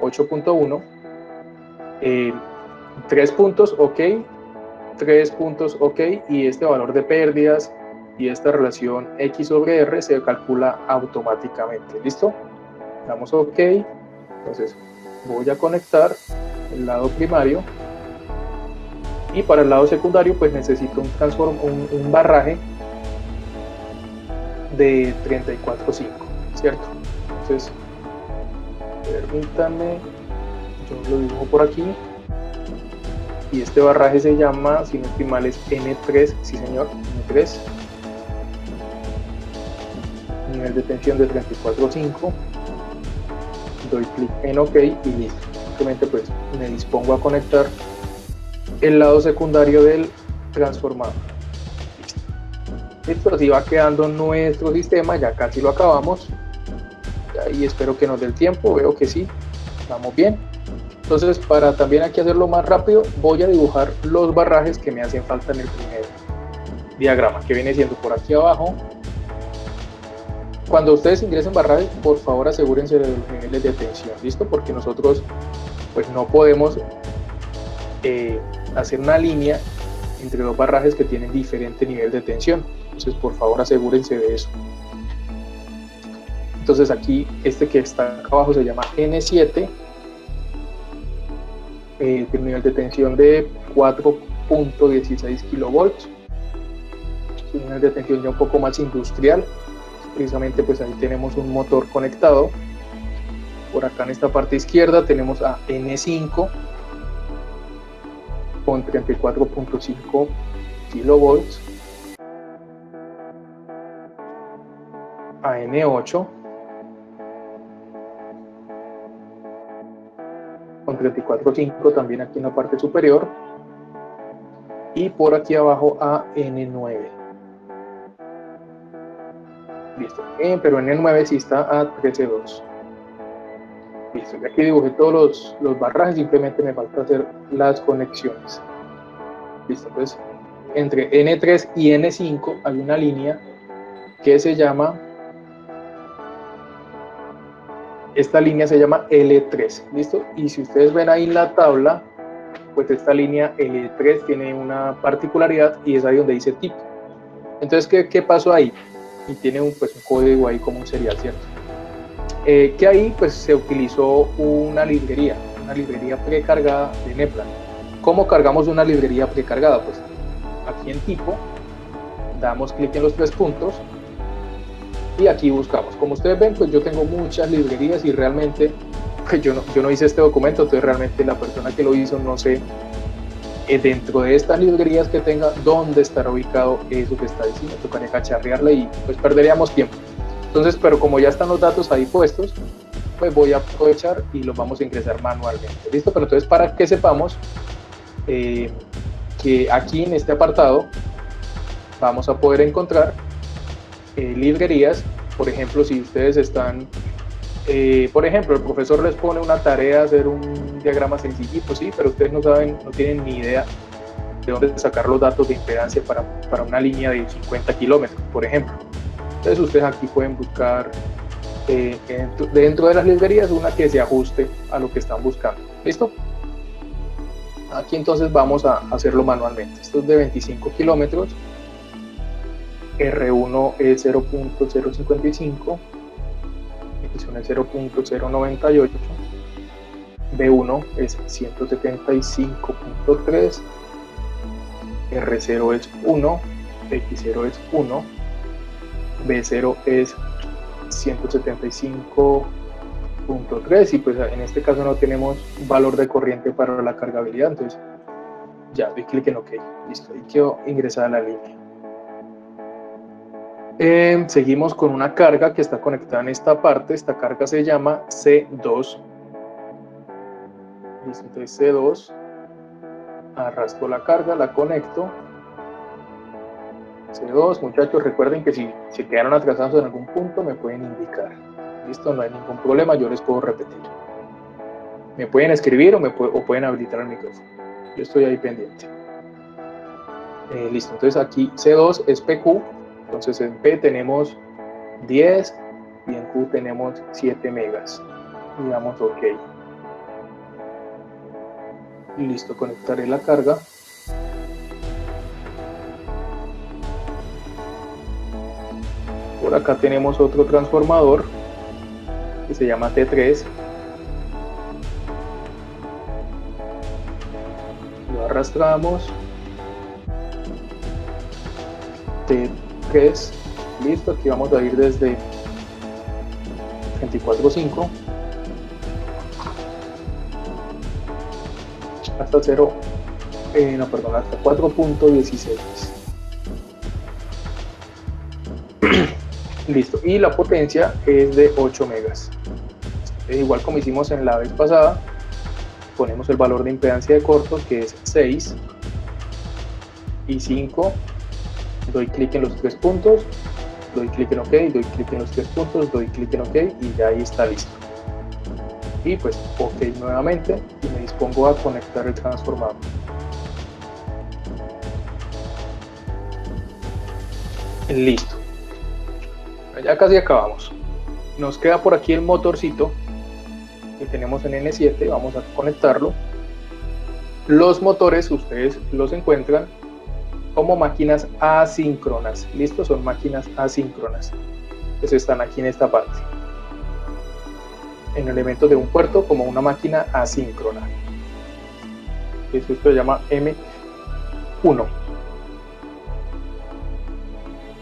8.1, 3 puntos OK, 3 puntos OK, y este valor de pérdidas y esta relación X sobre R se calcula automáticamente. ¿Listo? Damos OK. Entonces voy a conectar el lado primario, y para el lado secundario pues necesito un barraje de 34.5, ¿cierto? Entonces permítanme, yo lo dibujo por aquí, y este barraje se llama, si no estoy mal, es N3, sí señor, N3, nivel de tensión de 34.5, doy clic en OK y listo. Simplemente pues me dispongo a conectar el lado secundario del transformador. Listo, así va quedando nuestro sistema, ya casi lo acabamos, y espero que nos dé el tiempo, veo que sí, vamos bien. Entonces, para también aquí hacerlo más rápido, voy a dibujar los barrajes que me hacen falta en el primer diagrama, que viene siendo por aquí abajo. Cuando ustedes ingresen barrajes, por favor asegúrense de los niveles de tensión, ¿listo? Porque nosotros pues no podemos hacer una línea entre dos barrajes que tienen diferente nivel de tensión. Entonces, por favor, asegúrense de eso. Entonces, aquí, este que está acá abajo se llama N7, tiene un nivel de tensión de 4.16 kilovolts. Es un nivel de tensión ya un poco más industrial. Precisamente, pues ahí tenemos un motor conectado. Por acá en esta parte izquierda tenemos a N5 con 34.5 kilovolts, a N8 con 34.5 también aquí en la parte superior, y por aquí abajo a N9. Listo, pero N9 sí está a 13.2. Listo, aquí dibujé todos los barrajes, simplemente me falta hacer las conexiones. Listo, pues entre N3 y N5 hay una línea que se llama, esta línea se llama L3, ¿listo? Y si ustedes ven ahí en la tabla, pues esta línea L3 tiene una particularidad, y es ahí donde dice tipo. Entonces, ¿qué pasó ahí? Y tiene un código ahí como un serial, ¿cierto? Que ahí pues se utilizó una librería precargada de Neplan. ¿Cómo cargamos una librería precargada? Pues aquí en tipo, damos clic en los tres puntos y aquí buscamos. Como ustedes ven, pues yo tengo muchas librerías y realmente pues yo no hice este documento, entonces realmente la persona que lo hizo no sé dentro de estas librerías que tenga dónde estará ubicado eso que está diciendo. Tocaría cacharrearle y pues perderíamos tiempo. Entonces, pero como ya están los datos ahí puestos, pues voy a aprovechar y los vamos a ingresar manualmente. ¿Listo? Pero entonces, para que sepamos que aquí en este apartado vamos a poder encontrar librerías. Por ejemplo, si ustedes están Por ejemplo, el profesor les pone una tarea, hacer un diagrama sencillito, sí, pero ustedes no saben, no tienen ni idea de dónde sacar los datos de impedancia para una línea de 50 kilómetros, por ejemplo. Entonces ustedes aquí pueden buscar dentro de las librerías una que se ajuste a lo que están buscando. ¿Listo? Aquí entonces vamos a hacerlo manualmente. Esto es de 25 kilómetros. R1 es 0.055. Expresión es 0.098. B1 es 175.3. R0 es 1. X0 es 1. B0 es 175.3 y pues en este caso no tenemos valor de corriente para la cargabilidad, entonces ya doy clic en OK, listo, y quiero ingresar a la línea. Seguimos con una carga que está conectada en esta parte. Esta carga se llama C2. Listo, entonces C2, arrastro la carga, la conecto. C2, muchachos, recuerden que si se quedaron atrasados en algún punto me pueden indicar. Listo, no hay ningún problema, yo les puedo repetir. Me pueden escribir o pueden habilitar el micrófono. Yo estoy ahí pendiente. Listo, entonces aquí C2 es PQ, entonces en P tenemos 10 y en Q tenemos 7 megas. Y damos OK. Listo, conectaré la carga. Por acá tenemos otro transformador que se llama T3. Lo arrastramos. T3. Listo, aquí vamos a ir desde 24.5 hasta 4.16. Listo, y la potencia es de 8 megas. Igual como hicimos en la vez pasada, ponemos el valor de impedancia de cortos, que es 6 y 5. Doy clic en los 3 puntos, doy clic en OK, doy clic en los 3 puntos, doy clic en OK y ya ahí está listo. Y pues OK nuevamente y me dispongo a conectar el transformador. Listo. Ya casi acabamos. Nos queda por aquí el motorcito que tenemos en N7, vamos a conectarlo. Los motores ustedes los encuentran como máquinas asíncronas. Listo, son máquinas asíncronas. Entonces están aquí en esta parte. En elementos de un puerto como una máquina asíncrona. Esto se llama M1.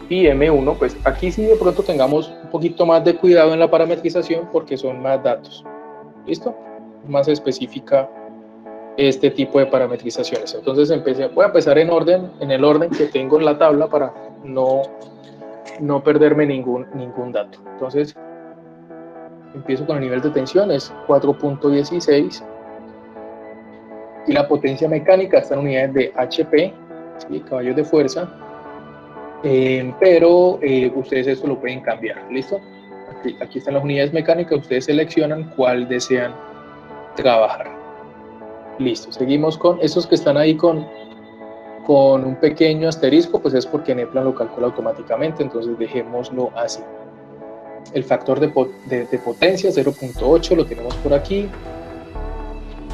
Y M1, pues aquí sí de pronto tengamos un poquito más de cuidado en la parametrización porque son más datos. ¿Listo? Más específica este tipo de parametrizaciones. Entonces voy a empezar en el orden que tengo en la tabla para no perderme ningún dato. Entonces empiezo con el nivel de tensión, es 4.16 y la potencia mecánica está en unidades de HP, ¿sí? Caballos de fuerza. Pero ustedes esto lo pueden cambiar, ¿listo? Aquí están las unidades mecánicas, ustedes seleccionan cuál desean trabajar. Listo, seguimos con estos que están ahí con un pequeño asterisco, pues es porque Neplan lo calcula automáticamente, entonces dejémoslo así. El factor de potencia 0.8 lo tenemos por aquí.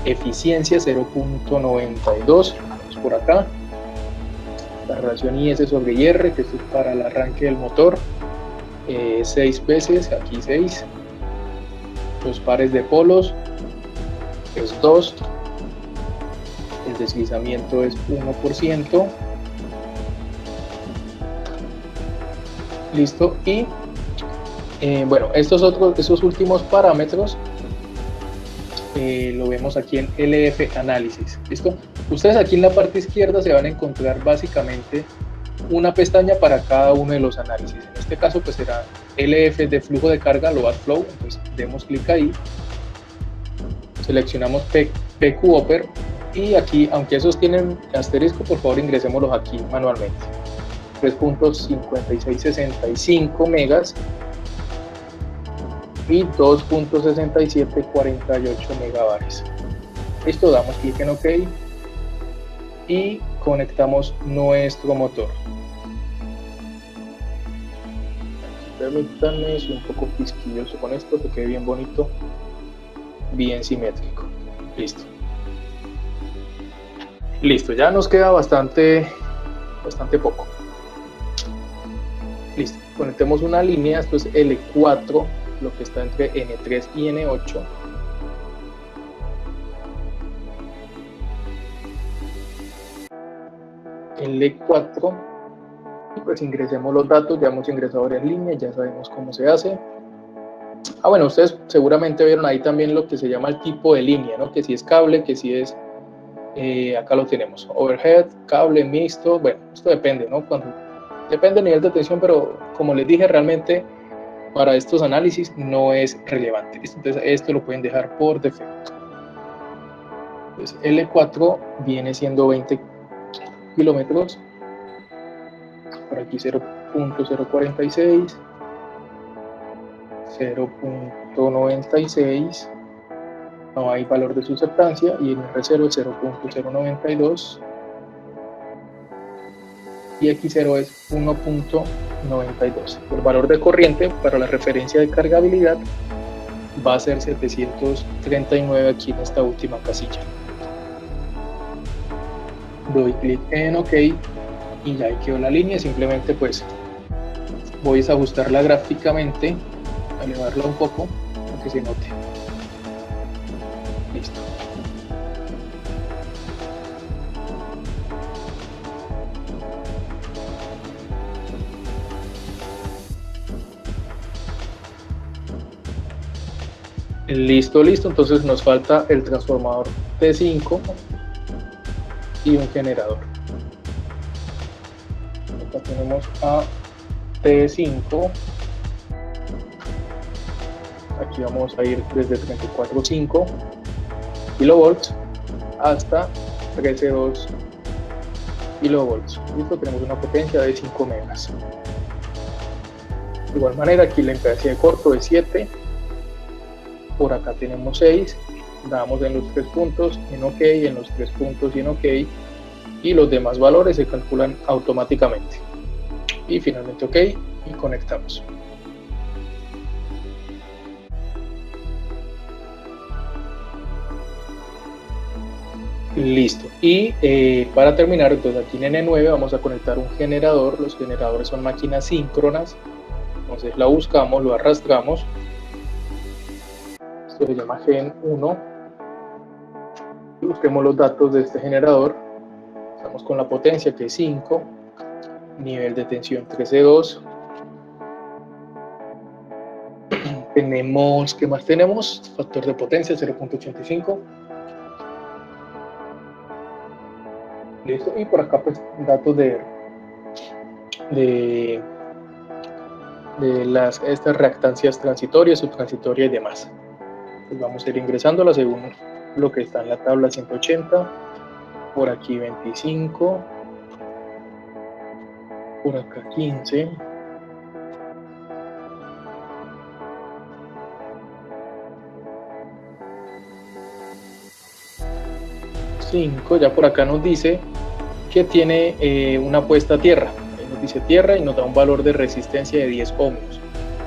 Eficiencia 0.92, vamos por acá. La relación IS sobre IR, que esto es para el arranque del motor, 6 veces, aquí 6. Los pares de polos es 2. El deslizamiento es 1%. Listo. Y bueno, esos últimos parámetros lo vemos aquí en LF Análisis. ¿Listo? Ustedes aquí en la parte izquierda se van a encontrar básicamente una pestaña para cada uno de los análisis. En este caso pues será LF de flujo de carga, Load Flow. Entonces demos clic ahí, seleccionamos PQ Upper y aquí, aunque esos tienen asterisco, por favor ingresémoslos aquí manualmente. 3.5665 megas y 2.6748 megabares. Listo, damos clic en OK y conectamos nuestro motor. Permítanme, soy un poco quisquilloso con esto, que quede bien bonito, bien simétrico. Listo. Listo, ya nos queda bastante poco. Listo, conectemos una línea, esto es L4, lo que está entre N3 y N8. L4, y pues ingresemos los datos, ya hemos ingresado varias líneas, ya sabemos cómo se hace. Bueno, ustedes seguramente vieron ahí también lo que se llama el tipo de línea, ¿no? Que si es cable, que si es, acá lo tenemos, overhead, cable, mixto, bueno, esto depende, ¿no? Depende del nivel de tensión, pero como les dije, realmente para estos análisis no es relevante. Entonces esto lo pueden dejar por defecto. Entonces L4 viene siendo 20 kilómetros, por aquí 0.046, 0.96, no hay valor de susceptancia, y en R0 es 0.092 y X0 es 1.92. El valor de corriente para la referencia de cargabilidad va a ser 739 aquí en esta última casilla. Doy clic en OK y ya ahí quedó la línea. Simplemente pues voy a ajustarla gráficamente, a elevarla un poco para que se note. Listo. Listo, entonces nos falta el transformador T5 y un generador. Acá tenemos a T5, aquí vamos a ir desde 34.5 kilovolts hasta 13.2 kilovolts. Listo, tenemos una potencia de 5 megas. De igual manera, aquí la impedancia de corto es 7, por acá tenemos 6, damos en los 3 puntos en OK, en los 3 puntos y en OK, y los demás valores se calculan automáticamente. Y finalmente OK y conectamos. Listo. Y para terminar, entonces aquí en N9 vamos a conectar un generador. Los generadores son máquinas síncronas. Entonces la buscamos, lo arrastramos. Esto se llama Gen 1. Y busquemos los datos de este generador. Estamos con la potencia que es 5. Nivel de tensión 13.2. Tenemos, ¿qué más tenemos? Factor de potencia 0.85. Listo, y por acá pues datos de estas reactancias transitorias, subtransitoria y demás. Pues vamos a ir ingresándolas según lo que está en la tabla. 180, por aquí 25, por acá 15, ya por acá nos dice que tiene una puesta a tierra. Ahí nos dice tierra y nos da un valor de resistencia de 10 ohmios.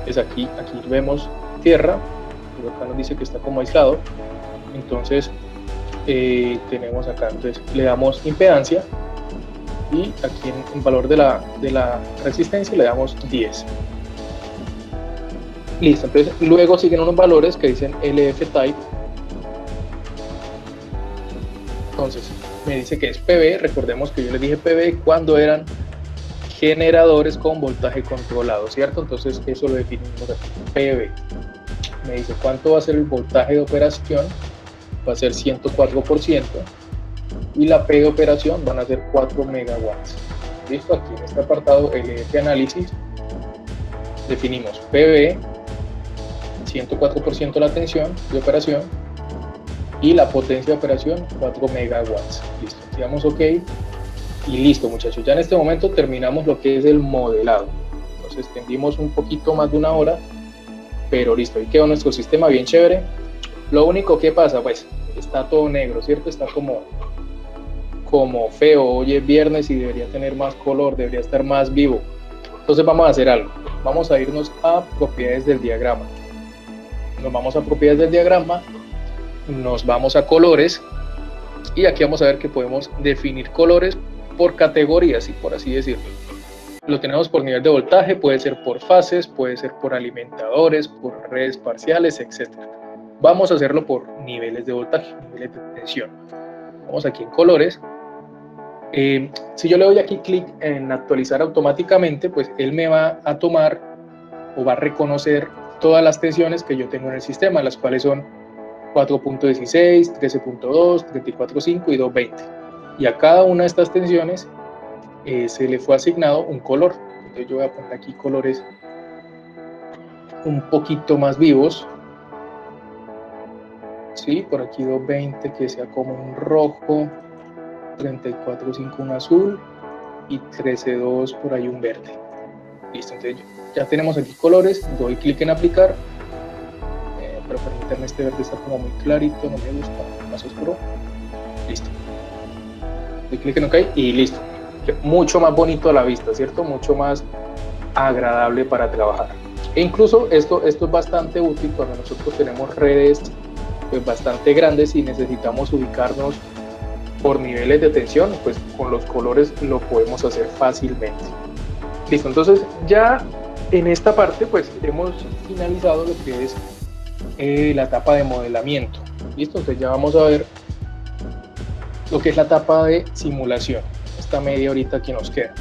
Pues aquí vemos tierra, pero acá nos dice que está como aislado. Entonces tenemos acá, entonces le damos impedancia y aquí en valor de la resistencia le damos 10. Listo, entonces luego siguen unos valores que dicen LF type. Entonces me dice que es PV. Recordemos que yo les dije PV cuando eran generadores con voltaje controlado, ¿cierto? Entonces eso lo definimos aquí, PV. Me dice cuánto va a ser el voltaje de operación, va a ser 104%, y la P de operación van a ser 4 megawatts. Listo, aquí en este apartado LF análisis definimos PV, 104% la tensión de operación, y la potencia de operación 4 megawatts. Listo, damos OK y listo, muchachos. Ya en este momento terminamos lo que es el modelado. Nos extendimos un poquito más de una hora pero listo, ahí quedó nuestro sistema bien chévere. Lo único que pasa, pues, está todo negro, ¿cierto? Está como feo. Hoy es viernes y debería tener más color, debería estar más vivo. Entonces vamos a hacer algo. Vamos a irnos a propiedades del diagrama. Nos vamos a propiedades del diagrama, nos vamos a colores y aquí vamos a ver que podemos definir colores por categorías, y por así decirlo. Lo tenemos por nivel de voltaje, puede ser por fases, puede ser por alimentadores, por redes parciales, etc. Vamos a hacerlo por niveles de voltaje, niveles de tensión. Vamos aquí en colores. Si yo le doy aquí clic en actualizar automáticamente, pues él me va a tomar o va a reconocer todas las tensiones que yo tengo en el sistema, las cuales son 4.16, 13.2, 34.5 y 220. Y a cada una de estas tensiones se le fue asignado un color. Entonces yo voy a poner aquí colores un poquito más vivos. Sí, por aquí 220 que sea como un rojo, 34.5 un azul y 13.2 por ahí un verde. Listo, entonces ya tenemos aquí colores, doy clic en aplicar, pero permítanme, este verde está como muy clarito, no me gusta, más oscuro. Listo, doy clic en OK y listo. Mucho más bonito a la vista, ¿cierto? Mucho más agradable para trabajar. E incluso esto es bastante útil cuando nosotros tenemos redes pues bastante grandes y necesitamos ubicarnos por niveles de tensión, pues con los colores lo podemos hacer fácilmente. Listo, entonces ya en esta parte pues hemos finalizado lo que es la etapa de modelamiento. Listo, entonces ya vamos a ver lo que es la etapa de simulación, esta media horita que nos queda.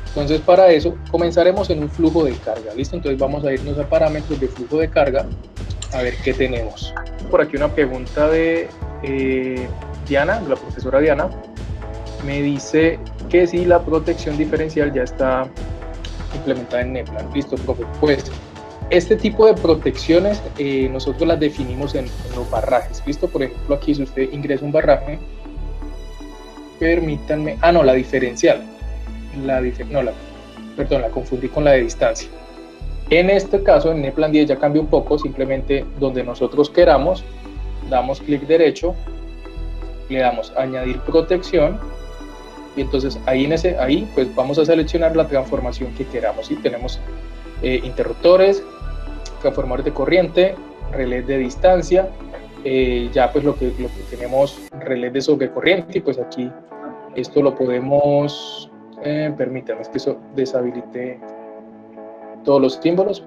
Entonces para eso comenzaremos en un flujo de carga. Listo, entonces vamos a irnos a parámetros de flujo de carga a ver qué tenemos. Por aquí una pregunta de Diana, la profesora Diana, me dice que si la protección diferencial ya está implementada en Neplan. Listo, profe. Pues este tipo de protecciones nosotros las definimos en los barrajes. Listo, por ejemplo aquí si usted ingresa un barraje, permítanme, no, la diferencial, perdón, la confundí con la de distancia. En este caso en Neplan 10 ya cambia un poco, simplemente donde nosotros queramos damos clic derecho, le damos añadir protección y entonces ahí pues vamos a seleccionar la transformación que queramos. ¿Sí? Tenemos interruptores, transformadores de corriente, relés de distancia, ya pues lo que tenemos relés de sobrecorriente, y pues aquí esto lo podemos, permítanme, es que eso deshabilite todos los símbolos.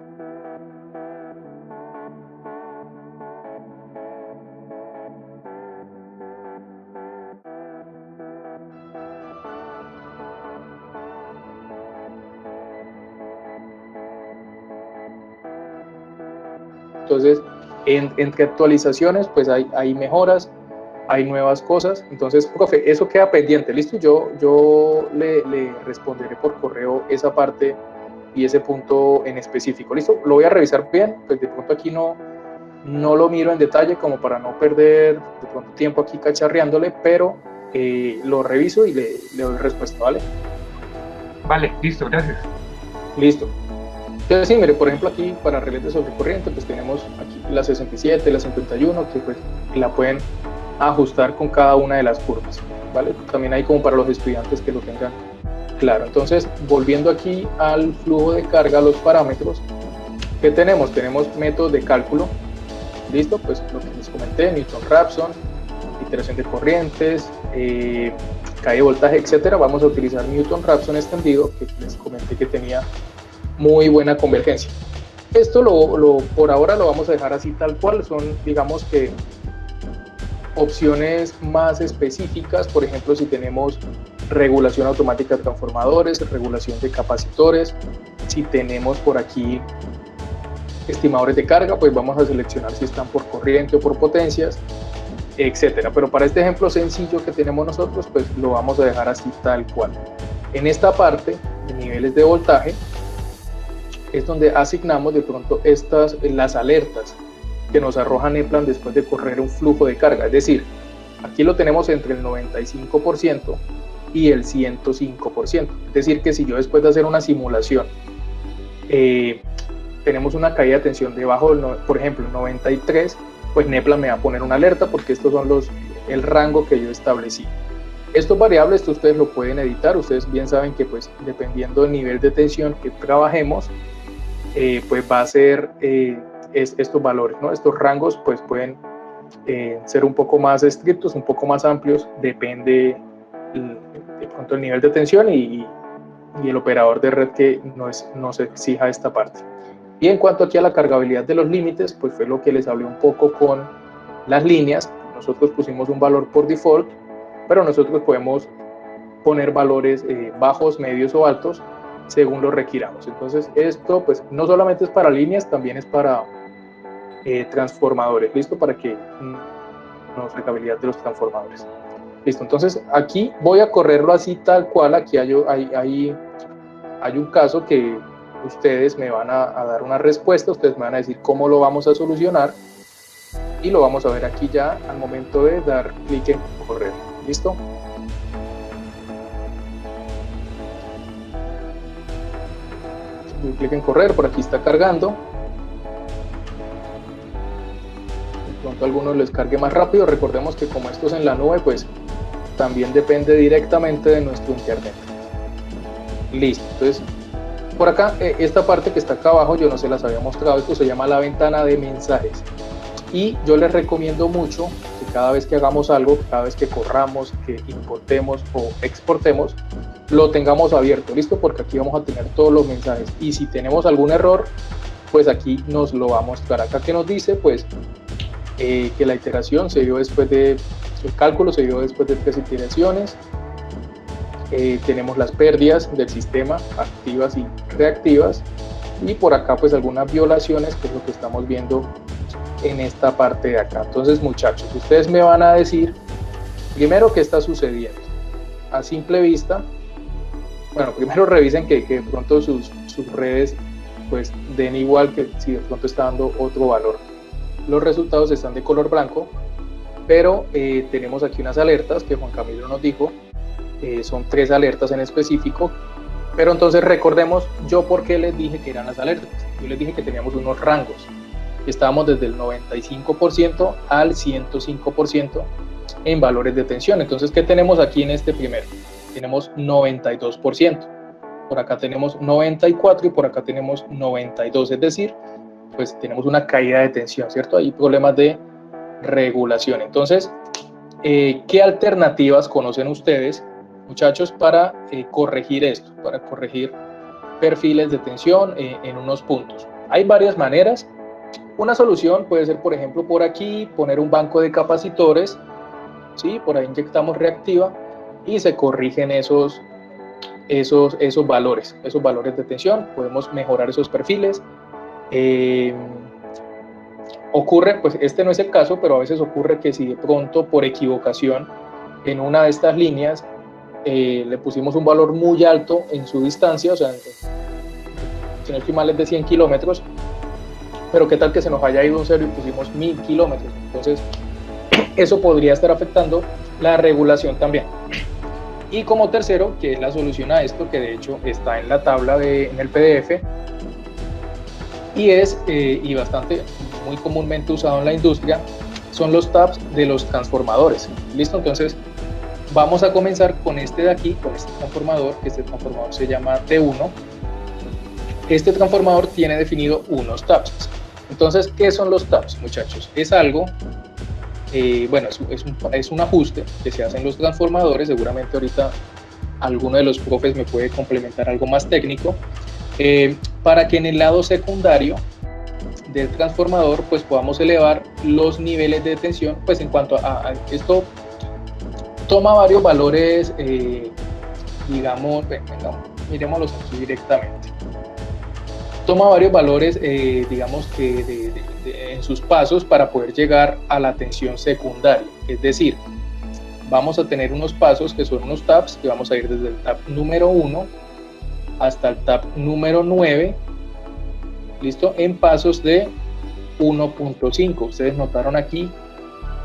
Entonces, entre actualizaciones, pues hay mejoras, hay nuevas cosas. Entonces, profe, eso queda pendiente, ¿listo? Yo le responderé por correo esa parte y ese punto en específico, ¿listo? Lo voy a revisar bien, pues de pronto aquí no lo miro en detalle como para no perder de pronto tiempo aquí cacharreándole, pero lo reviso y le doy respuesta, ¿vale? Vale, listo, gracias. Listo. Entonces sí, mire, por ejemplo aquí para relés de sobrecorriente pues tenemos aquí la 67, la 51 que pues la pueden ajustar con cada una de las curvas, ¿vale? También hay como para los estudiantes que lo tengan claro. Entonces volviendo aquí al flujo de carga, los parámetros que tenemos métodos de cálculo, listo, pues lo que les comenté, Newton-Raphson, iteración de corrientes, caída de voltaje, etcétera. Vamos a utilizar Newton-Raphson extendido, que les comenté que tenía muy buena convergencia. Esto por ahora lo vamos a dejar así tal cual, son digamos que opciones más específicas, por ejemplo si tenemos regulación automática de transformadores, regulación de capacitores, si tenemos por aquí estimadores de carga, pues vamos a seleccionar si están por corriente o por potencias, etcétera. Pero para este ejemplo sencillo que tenemos nosotros, pues lo vamos a dejar así tal cual. En esta parte de niveles de voltaje es donde asignamos de pronto las alertas que nos arroja Neplan después de correr un flujo de carga. Es decir, aquí lo tenemos entre el 95% y el 105%. Es decir, que si yo después de hacer una simulación tenemos una caída de tensión debajo, por ejemplo, 93, pues Neplan me va a poner una alerta porque estos son el rango que yo establecí. Estos variables ustedes lo pueden editar, ustedes bien saben que pues dependiendo del nivel de tensión que trabajemos, pues va a ser estos valores, ¿no? Estos rangos pues pueden ser un poco más estrictos, un poco más amplios, depende de pronto el nivel de tensión y el operador de red que nos exija esta parte. Y en cuanto aquí a la cargabilidad de los límites, pues fue lo que les hablé un poco con las líneas. Nosotros pusimos un valor por default, pero nosotros podemos poner valores bajos, medios o altos según lo requiramos. Entonces esto pues no solamente es para líneas, también es para transformadores, listo, para que la cargabilidad de los transformadores. Listo, entonces aquí voy a correrlo así tal cual. Aquí hay un caso que ustedes me van a dar una respuesta, ustedes me van a decir cómo lo vamos a solucionar y lo vamos a ver aquí ya al momento de dar clic en correr. ¿Listo? Doy clic en correr, por aquí está cargando. De pronto a algunos les cargue más rápido. Recordemos que como esto es en la nube, pues también depende directamente de nuestro internet. Listo, entonces por acá, esta parte que está acá abajo, yo no se las había mostrado, esto se llama la ventana de mensajes. Y yo les recomiendo mucho que cada vez que hagamos algo, cada vez que corramos, que importemos o exportemos, lo tengamos abierto, ¿listo? Porque aquí vamos a tener todos los mensajes. Y si tenemos algún error, pues aquí nos lo va a mostrar. Acá que nos dice, pues, que la iteración se dio después de, el cálculo se dio después de 3 iteraciones. Tenemos las pérdidas del sistema, activas y reactivas, y por acá pues algunas violaciones, que es lo que estamos viendo en esta parte de acá. Entonces, muchachos, ustedes me van a decir primero qué está sucediendo a simple vista. Bueno, primero revisen que de pronto sus redes pues den igual, que si de pronto está dando otro valor. Los resultados están de color blanco, pero tenemos aquí unas alertas que Juan Camilo nos dijo. Son 3 alertas en específico, pero entonces recordemos yo por qué les dije que eran las alertas. Yo les dije que teníamos unos rangos, que estábamos desde el 95% al 105% en valores de tensión. Entonces, ¿qué tenemos aquí en este primero? Tenemos 92%, por acá tenemos 94% y por acá tenemos 92%, es decir, pues tenemos una caída de tensión, ¿cierto? Hay problemas de regulación. Entonces, ¿qué alternativas conocen ustedes, muchachos, para corregir esto, para corregir perfiles de tensión en unos puntos? Hay varias maneras. Una solución puede ser, por ejemplo, por aquí, poner un banco de capacitores, ¿sí? Por ahí inyectamos reactiva y se corrigen esos valores de tensión. Podemos mejorar esos perfiles. Ocurre, pues este no es el caso, pero a veces ocurre que si de pronto por equivocación en una de estas líneas le pusimos un valor muy alto en su distancia, o sea, si no estoy mal es de 100 kilómetros, pero qué tal que se nos haya ido un cero y pusimos 1000 kilómetros. Entonces eso podría estar afectando la regulación también. Y como tercero, que es la solución a esto, que de hecho está en la tabla en el PDF, y es bastante muy comúnmente usado en la industria, son los tabs de los transformadores. ¿Listo? Entonces vamos a comenzar con este de aquí, con este transformador, que este transformador se llama T1. Este transformador tiene definido unos tabs. Entonces, ¿qué son los tabs, muchachos? Es algo, bueno, es un ajuste que se hace en los transformadores. Seguramente ahorita alguno de los profes me puede complementar algo más técnico, para que en el lado secundario del transformador pues podamos elevar los niveles de tensión. Pues en cuanto a esto toma varios valores, digamos, miremoslos aquí directamente. Toma varios valores, digamos que en sus pasos para poder llegar a la tensión secundaria. Es decir, vamos a tener unos pasos que son unos tabs, que vamos a ir desde el tab número 1 hasta el tab número 9, listo, en pasos de 1.5. Ustedes notaron aquí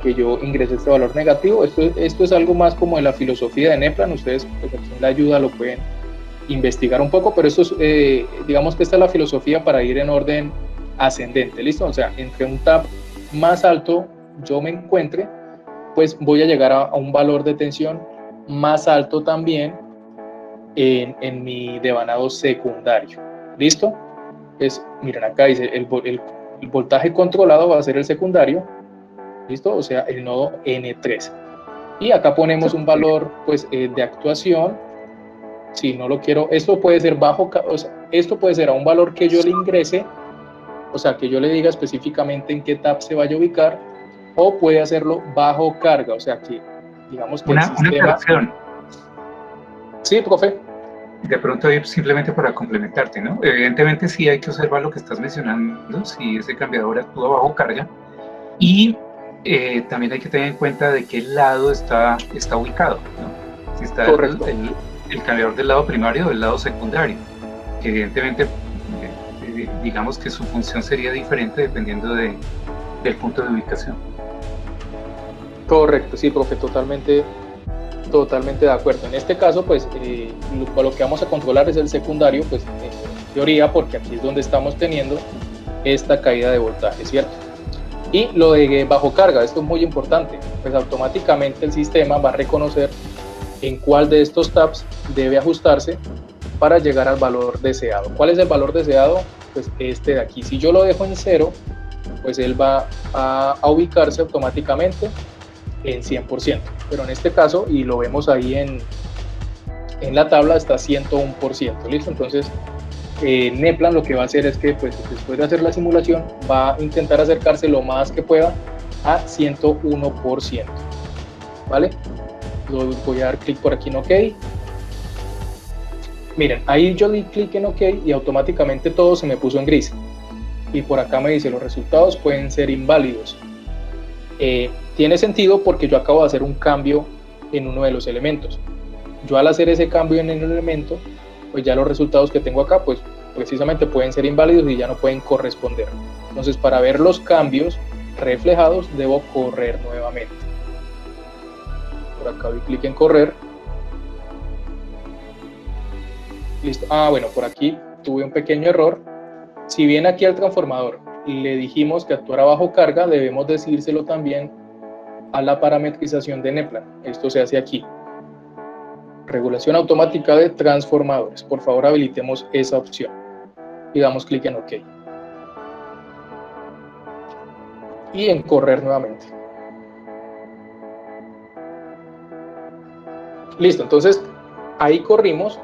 que yo ingresé este valor negativo. Esto es algo más como de la filosofía de Neplan. Ustedes pues aquí en la ayuda lo pueden investigar un poco, pero esto es, digamos que esta es la filosofía para ir en orden ascendente, ¿listo? O sea, entre un TAP más alto yo me encuentre, pues voy a llegar a un valor de tensión más alto también en mi devanado secundario, ¿listo? Pues miren, acá dice el voltaje controlado va a ser el secundario, ¿listo? O sea, el nodo N3. Y acá ponemos un valor pues de actuación. Si no lo quiero, esto puede ser bajo, o sea, esto puede ser a un valor que yo le ingrese, o sea, que yo le diga específicamente en qué TAP se vaya a ubicar, o puede hacerlo bajo carga, o sea, que digamos que el sistema... Una aclaración. Sí, profe. De pronto, simplemente para complementarte, ¿no? Evidentemente sí hay que observar lo que estás mencionando, si ese cambiador actúa bajo carga, y también hay que tener en cuenta de qué lado está ubicado, ¿no? Si está el cambiador del lado primario o del lado secundario, que evidentemente digamos que su función sería diferente dependiendo del punto de ubicación. Correcto, sí, profe, totalmente de acuerdo. En este caso, pues, lo que vamos a controlar es el secundario, pues, en teoría, porque aquí es donde estamos teniendo esta caída de voltaje, ¿cierto? Y lo de bajo carga, esto es muy importante, pues automáticamente el sistema va a reconocer en cuál de estos taps debe ajustarse para llegar al valor deseado. ¿Cuál es el valor deseado? Pues este de aquí. Si yo lo dejo en 0, pues él va a ubicarse automáticamente en 100%, pero en este caso, y lo vemos ahí en la tabla, está 101%, ¿listo? Entonces, Neplan lo que va a hacer es que, pues, después de hacer la simulación, va a intentar acercarse lo más que pueda a 101%, ¿vale? Voy a dar clic por aquí en OK. Miren, ahí yo di clic en OK y automáticamente todo se me puso en gris. Y por acá me dice, los resultados pueden ser inválidos. Tiene sentido porque yo acabo de hacer un cambio en uno de los elementos. Yo al hacer ese cambio en el elemento, pues ya los resultados que tengo acá, pues precisamente pueden ser inválidos y ya no pueden corresponder. Entonces, para ver los cambios reflejados, debo correr nuevamente. Por acá doy clic en correr. Listo. Bueno, por aquí tuve un pequeño error. Si bien aquí al transformador le dijimos que actuara bajo carga, debemos decírselo también a la parametrización de Neplan. Esto se hace aquí. Regulación automática de transformadores. Por favor, habilitemos esa opción. Y damos clic en OK. Y en correr nuevamente. Listo, entonces ahí corrimos.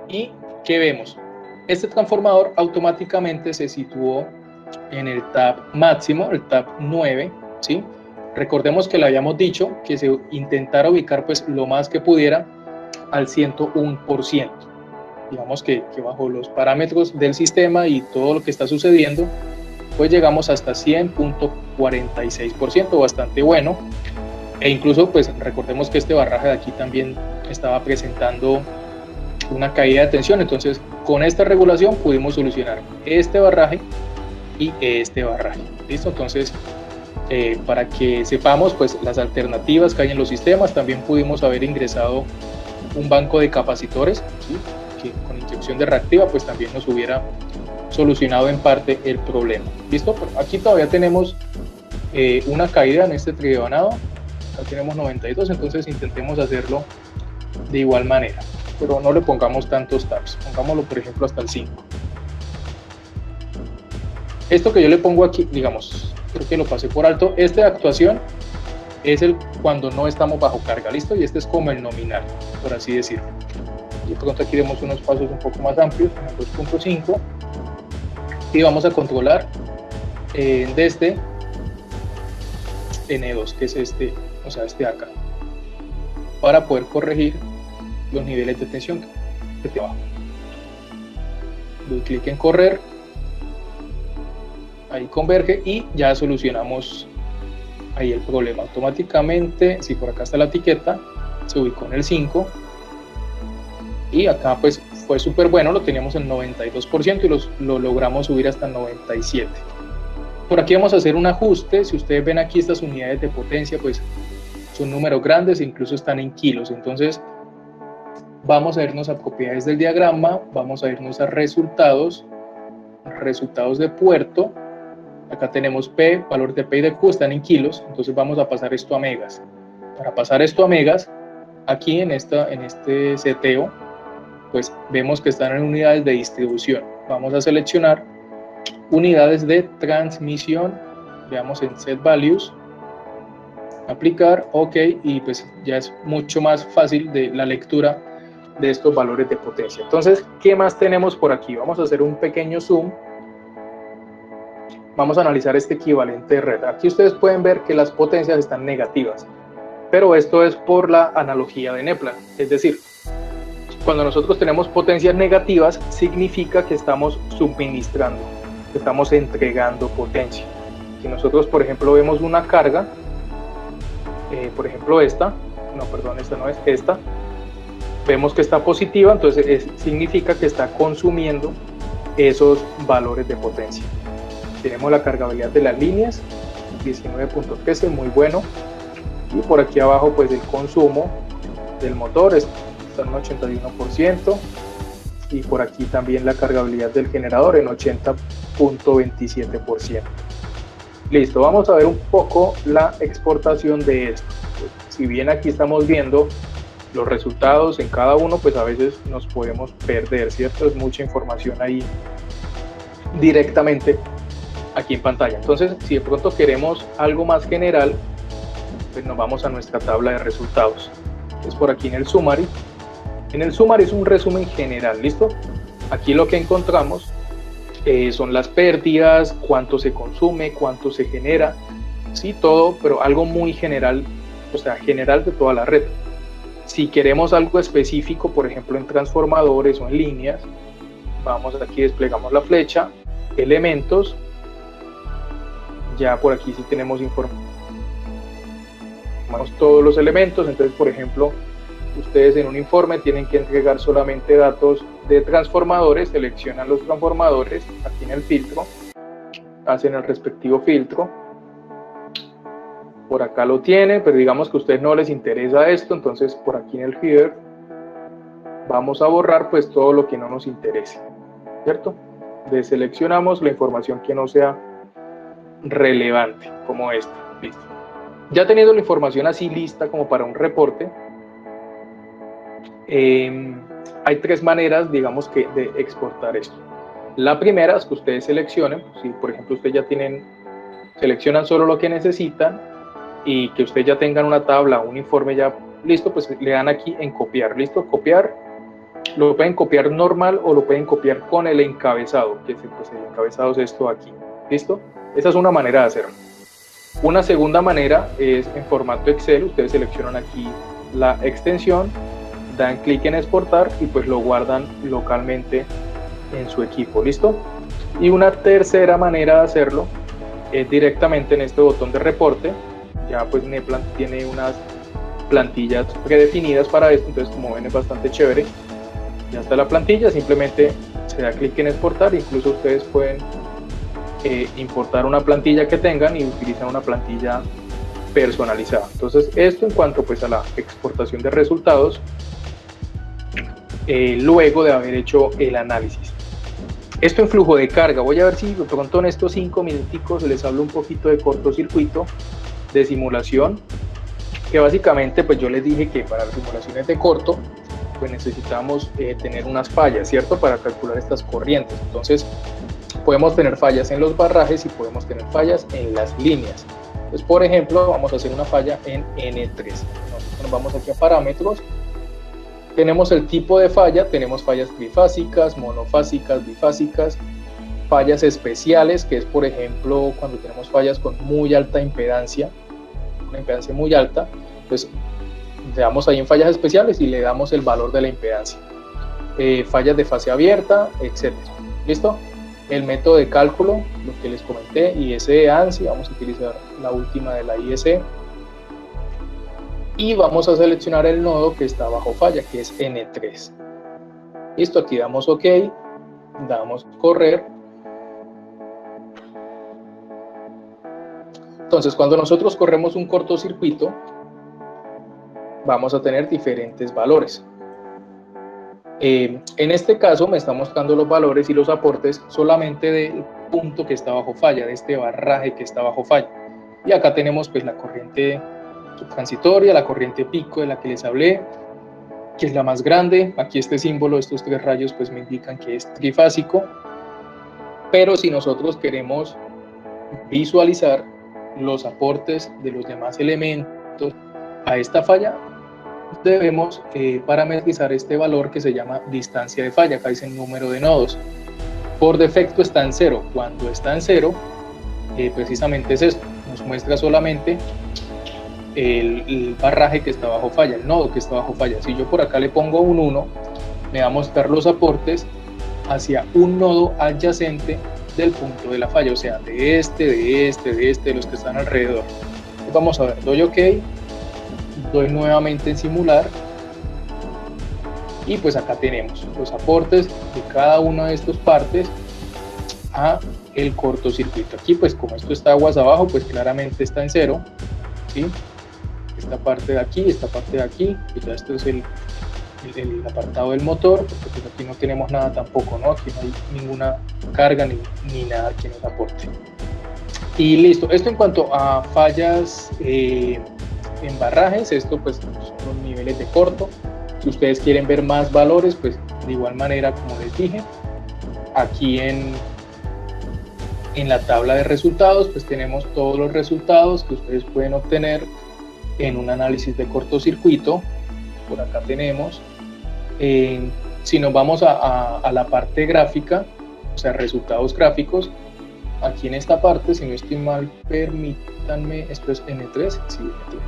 ¿Y qué vemos? Este transformador automáticamente se situó en el TAP máximo, el TAP 9, ¿sí? Recordemos que le habíamos dicho que se intentara ubicar pues lo más que pudiera al 101%. Digamos que bajo los parámetros del sistema y todo lo que está sucediendo, pues llegamos hasta 100.46%, bastante bueno. E incluso pues recordemos que este barraje de aquí también estaba presentando una caída de tensión, entonces con esta regulación pudimos solucionar este barraje y este barraje. ¿Listo? Entonces, para que sepamos pues las alternativas que hay en los sistemas, también pudimos haber ingresado un banco de capacitores, ¿sí? Que con inyección de reactiva pues también nos hubiera solucionado en parte el problema. ¿Listo? Aquí todavía tenemos una caída en este tridevanado, acá tenemos 92, entonces intentemos hacerlo de igual manera, pero no le pongamos tantos tabs, pongámoslo por ejemplo hasta el 5. Esto que yo le pongo aquí, digamos, creo que lo pasé por alto, este de actuación es el cuando no estamos bajo carga, ¿listo? Y este es como el nominal, por así decirlo. Y de pronto aquí demos unos pasos un poco más amplios, en el 2.5, y vamos a controlar desde N2, que es este, o sea, este de acá, para poder corregir los niveles de tensión que te bajo. Doy clic en correr, ahí converge y ya solucionamos ahí el problema automáticamente. Si por acá está la etiqueta, se ubicó en el 5 y acá pues fue súper bueno, lo teníamos en 92% y lo logramos subir hasta el 97%. Por aquí vamos a hacer un ajuste. Si ustedes ven aquí estas unidades de potencia, pues son números grandes e incluso están en kilos, entonces vamos a irnos a propiedades del diagrama, vamos a irnos a resultados de puerto. Acá tenemos P, valor de P y de Q están en kilos, entonces vamos a pasar esto a megas. Para pasar esto a megas, aquí en este seteo, pues vemos que están en unidades de distribución. Vamos a seleccionar unidades de transmisión, veamos en Set Values, aplicar, OK, y pues ya es mucho más fácil de la lectura de estos valores de potencia. Entonces, ¿qué más tenemos por aquí? Vamos a hacer un pequeño zoom. Vamos a analizar este equivalente de red. Aquí ustedes pueden ver que las potencias están negativas, pero esto es por la analogía de Neplan. Es decir, cuando nosotros tenemos potencias negativas, significa que estamos suministrando, que estamos entregando potencia. Si nosotros, por ejemplo, vemos una carga, por ejemplo esta no es esta, vemos que está positiva, entonces significa que está consumiendo esos valores de potencia. Tenemos la cargabilidad de las líneas, 19.13, muy bueno, y por aquí abajo pues el consumo del motor está en un 81%, y por aquí también la cargabilidad del generador en 80.27%. Listo, vamos a ver un poco la exportación de esto. Pues, si bien aquí estamos viendo los resultados en cada uno, pues a veces nos podemos perder, ¿cierto? Es mucha información ahí directamente aquí en pantalla. Entonces, si de pronto queremos algo más general, pues nos vamos a nuestra tabla de resultados. Es por aquí en el summary. En el summary es un resumen general, ¿listo? Aquí lo que encontramos son las pérdidas, cuánto se consume, cuánto se genera, sí, todo, pero algo muy general, o sea, general de toda la red. Si queremos algo específico, por ejemplo en transformadores o en líneas, vamos aquí, desplegamos la flecha, elementos, ya por aquí sí tenemos información, todos los elementos. Entonces, por ejemplo, ustedes en un informe tienen que entregar solamente datos de transformadores, seleccionan los transformadores, aquí en el filtro, hacen el respectivo filtro, por acá lo tiene, pero digamos que a ustedes no les interesa esto, entonces por aquí en el header vamos a borrar pues todo lo que no nos interese, ¿cierto? Deseleccionamos la información que no sea relevante, como esta, listo. Ya teniendo la información así lista como para un reporte, hay tres maneras, digamos que, de exportar esto. La primera es que ustedes seleccionen, si por ejemplo ustedes ya seleccionan solo lo que necesitan y que ustedes ya tengan una tabla, un informe ya listo, pues le dan aquí en copiar, listo, copiar, lo pueden copiar normal o lo pueden copiar con el encabezado, que pues el encabezado es esto aquí, listo. Esa es una manera de hacerlo. Una segunda manera es en formato Excel, ustedes seleccionan aquí la extensión, dan clic en exportar y pues lo guardan localmente en su equipo, ¿listo? Y una tercera manera de hacerlo es directamente en este botón de reporte. Ya pues Neplan tiene unas plantillas predefinidas para esto, entonces como ven es bastante chévere. Ya está la plantilla, simplemente se da clic en exportar, incluso ustedes pueden importar una plantilla que tengan y utilizar una plantilla personalizada. Entonces esto en cuanto pues a la exportación de resultados, luego de haber hecho el análisis. Esto en flujo de carga, voy a ver si de pronto en estos 5 minuticos les hablo un poquito de cortocircuito, de simulación, que básicamente pues yo les dije que para las simulaciones de corto pues necesitamos tener unas fallas, ¿cierto? Para calcular estas corrientes. Entonces podemos tener fallas en los barrajes y podemos tener fallas en las líneas. Entonces, por ejemplo, vamos a hacer una falla en N3. Nosotros nos vamos aquí a parámetros. Tenemos el tipo de falla, tenemos fallas trifásicas, monofásicas, bifásicas, fallas especiales, que es por ejemplo cuando tenemos fallas con muy alta impedancia, una impedancia muy alta, pues le damos ahí en fallas especiales y le damos el valor de la impedancia. Fallas de fase abierta, etc. ¿Listo? El método de cálculo, lo que les comenté, ISE, ANSI, vamos a utilizar la última de la ISE. Y vamos a seleccionar el nodo que está bajo falla, que es N3. Listo, aquí damos OK, damos correr. Entonces, cuando nosotros corremos un cortocircuito, vamos a tener diferentes valores. En este caso me está mostrando los valores y los aportes solamente del punto que está bajo falla, de este barraje que está bajo falla. Y acá tenemos pues la corriente transitoria, la corriente pico de la que les hablé, que es la más grande. Aquí este símbolo, estos 3 rayos pues me indican que es trifásico. Pero si nosotros queremos visualizar los aportes de los demás elementos a esta falla, debemos parametrizar este valor que se llama distancia de falla. Acá dice el número de nodos. Por defecto está en 0. Cuando está en 0, precisamente es esto, nos muestra solamente el barraje que está bajo falla, el nodo que está bajo falla. Si yo por acá le pongo un 1, me va a mostrar los aportes hacia un nodo adyacente del punto de la falla, o sea, de los que están alrededor. Vamos a ver, doy OK, doy nuevamente en simular, y pues acá tenemos los aportes de cada una de estas partes a el cortocircuito. Aquí pues como esto está aguas abajo, pues claramente está en 0, ¿sí? Esta parte de aquí, esta parte de aquí, y ya esto es el apartado del motor, porque pues aquí no tenemos nada tampoco, ¿no? Aquí no hay ninguna carga ni nada que nos aporte. Y listo, esto en cuanto a fallas en barrajes, esto pues son los niveles de corto. Si ustedes quieren ver más valores, pues de igual manera, como les dije, aquí en la tabla de resultados, pues tenemos todos los resultados que ustedes pueden obtener en un análisis de cortocircuito. Por acá tenemos, si nos vamos a la parte gráfica, o sea, resultados gráficos, aquí en esta parte, si no estoy mal, permítanme, esto es N3, sí, N3.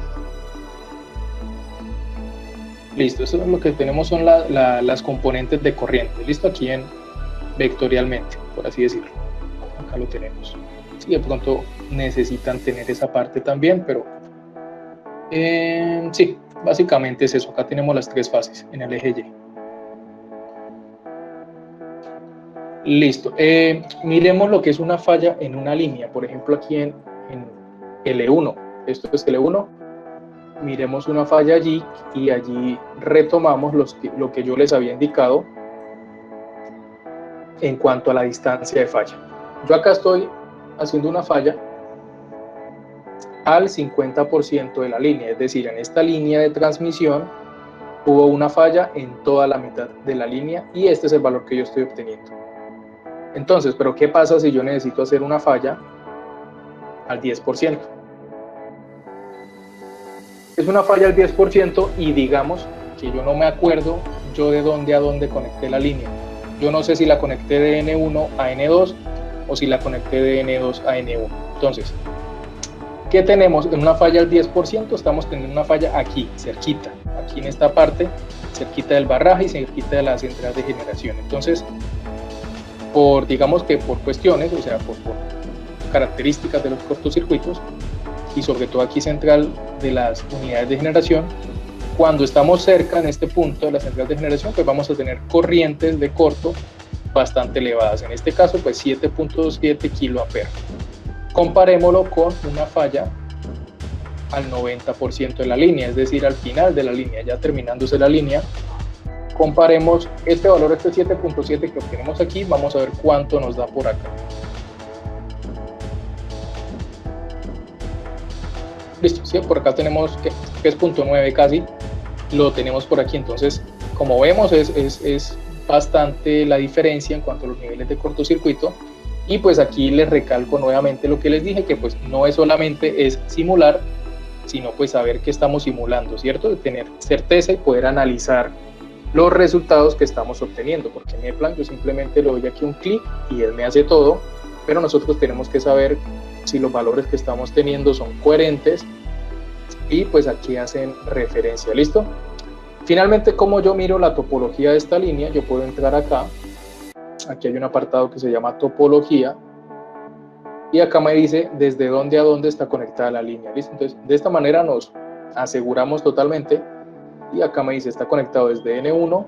Listo, eso es lo que tenemos, son las componentes de corriente, listo, aquí en vectorialmente, por así decirlo. Acá lo tenemos. Sí, de pronto necesitan tener esa parte también, pero sí, básicamente es eso. Acá tenemos las 3 fases en el eje Y. Listo. Miremos lo que es una falla en una línea. Por ejemplo, aquí en L1. Esto es L1. Miremos una falla allí y allí retomamos lo que yo les había indicado en cuanto a la distancia de falla. Yo acá estoy haciendo una falla al 50% de la línea, es decir, en esta línea de transmisión hubo una falla en toda la mitad de la línea y este es el valor que yo estoy obteniendo. Entonces, ¿pero qué pasa si yo necesito hacer una falla al 10%? Es una falla al 10% y digamos que yo no me acuerdo yo de dónde a dónde conecté la línea. Yo no sé si la conecté de N1 a N2 o si la conecté de N2 a N1. Entonces, ¿qué tenemos? En una falla al 10% estamos teniendo una falla aquí, cerquita, aquí en esta parte, cerquita del barraje y cerquita de la central de generación. Entonces, digamos que por cuestiones, o sea, por características de los cortocircuitos, y sobre todo aquí central de las unidades de generación, cuando estamos cerca en este punto de la central de generación, pues vamos a tener corrientes de corto bastante elevadas. En este caso, pues 7.7 kiloamperes. Comparémoslo con una falla al 90% de la línea, es decir, al final de la línea, ya terminándose la línea. Comparemos este valor, este 7.7 que obtenemos aquí, vamos a ver cuánto nos da por acá. Listo, ¿sí? Por acá tenemos que es 0.9 casi, lo tenemos por aquí. Entonces, como vemos, es bastante la diferencia en cuanto a los niveles de cortocircuito. Y pues aquí les recalco nuevamente lo que les dije, que pues no es solamente simular, sino pues saber qué estamos simulando, ¿cierto? De tener certeza y poder analizar los resultados que estamos obteniendo, porque en Eplan yo simplemente le doy aquí un clic y él me hace todo, pero nosotros tenemos que saber si los valores que estamos teniendo son coherentes y pues aquí hacen referencia, ¿listo? Finalmente, como yo miro la topología de esta línea, yo puedo entrar acá, aquí hay un apartado que se llama topología y acá me dice desde dónde a dónde está conectada la línea, ¿listo? Entonces, de esta manera nos aseguramos totalmente y acá me dice está conectado desde N1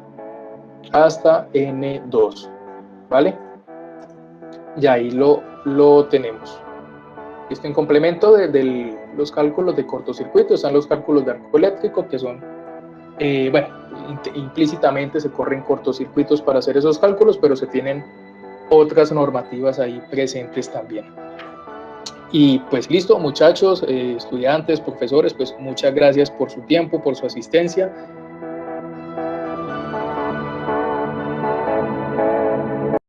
hasta N2, ¿vale? Y ahí lo tenemos. Esto en complemento de los cálculos de cortocircuito están los cálculos de arco eléctrico, que son bueno, implícitamente se corren cortocircuitos para hacer esos cálculos, pero se tienen otras normativas ahí presentes también. Y pues listo, muchachos, estudiantes, profesores, pues muchas gracias por su tiempo, por su asistencia.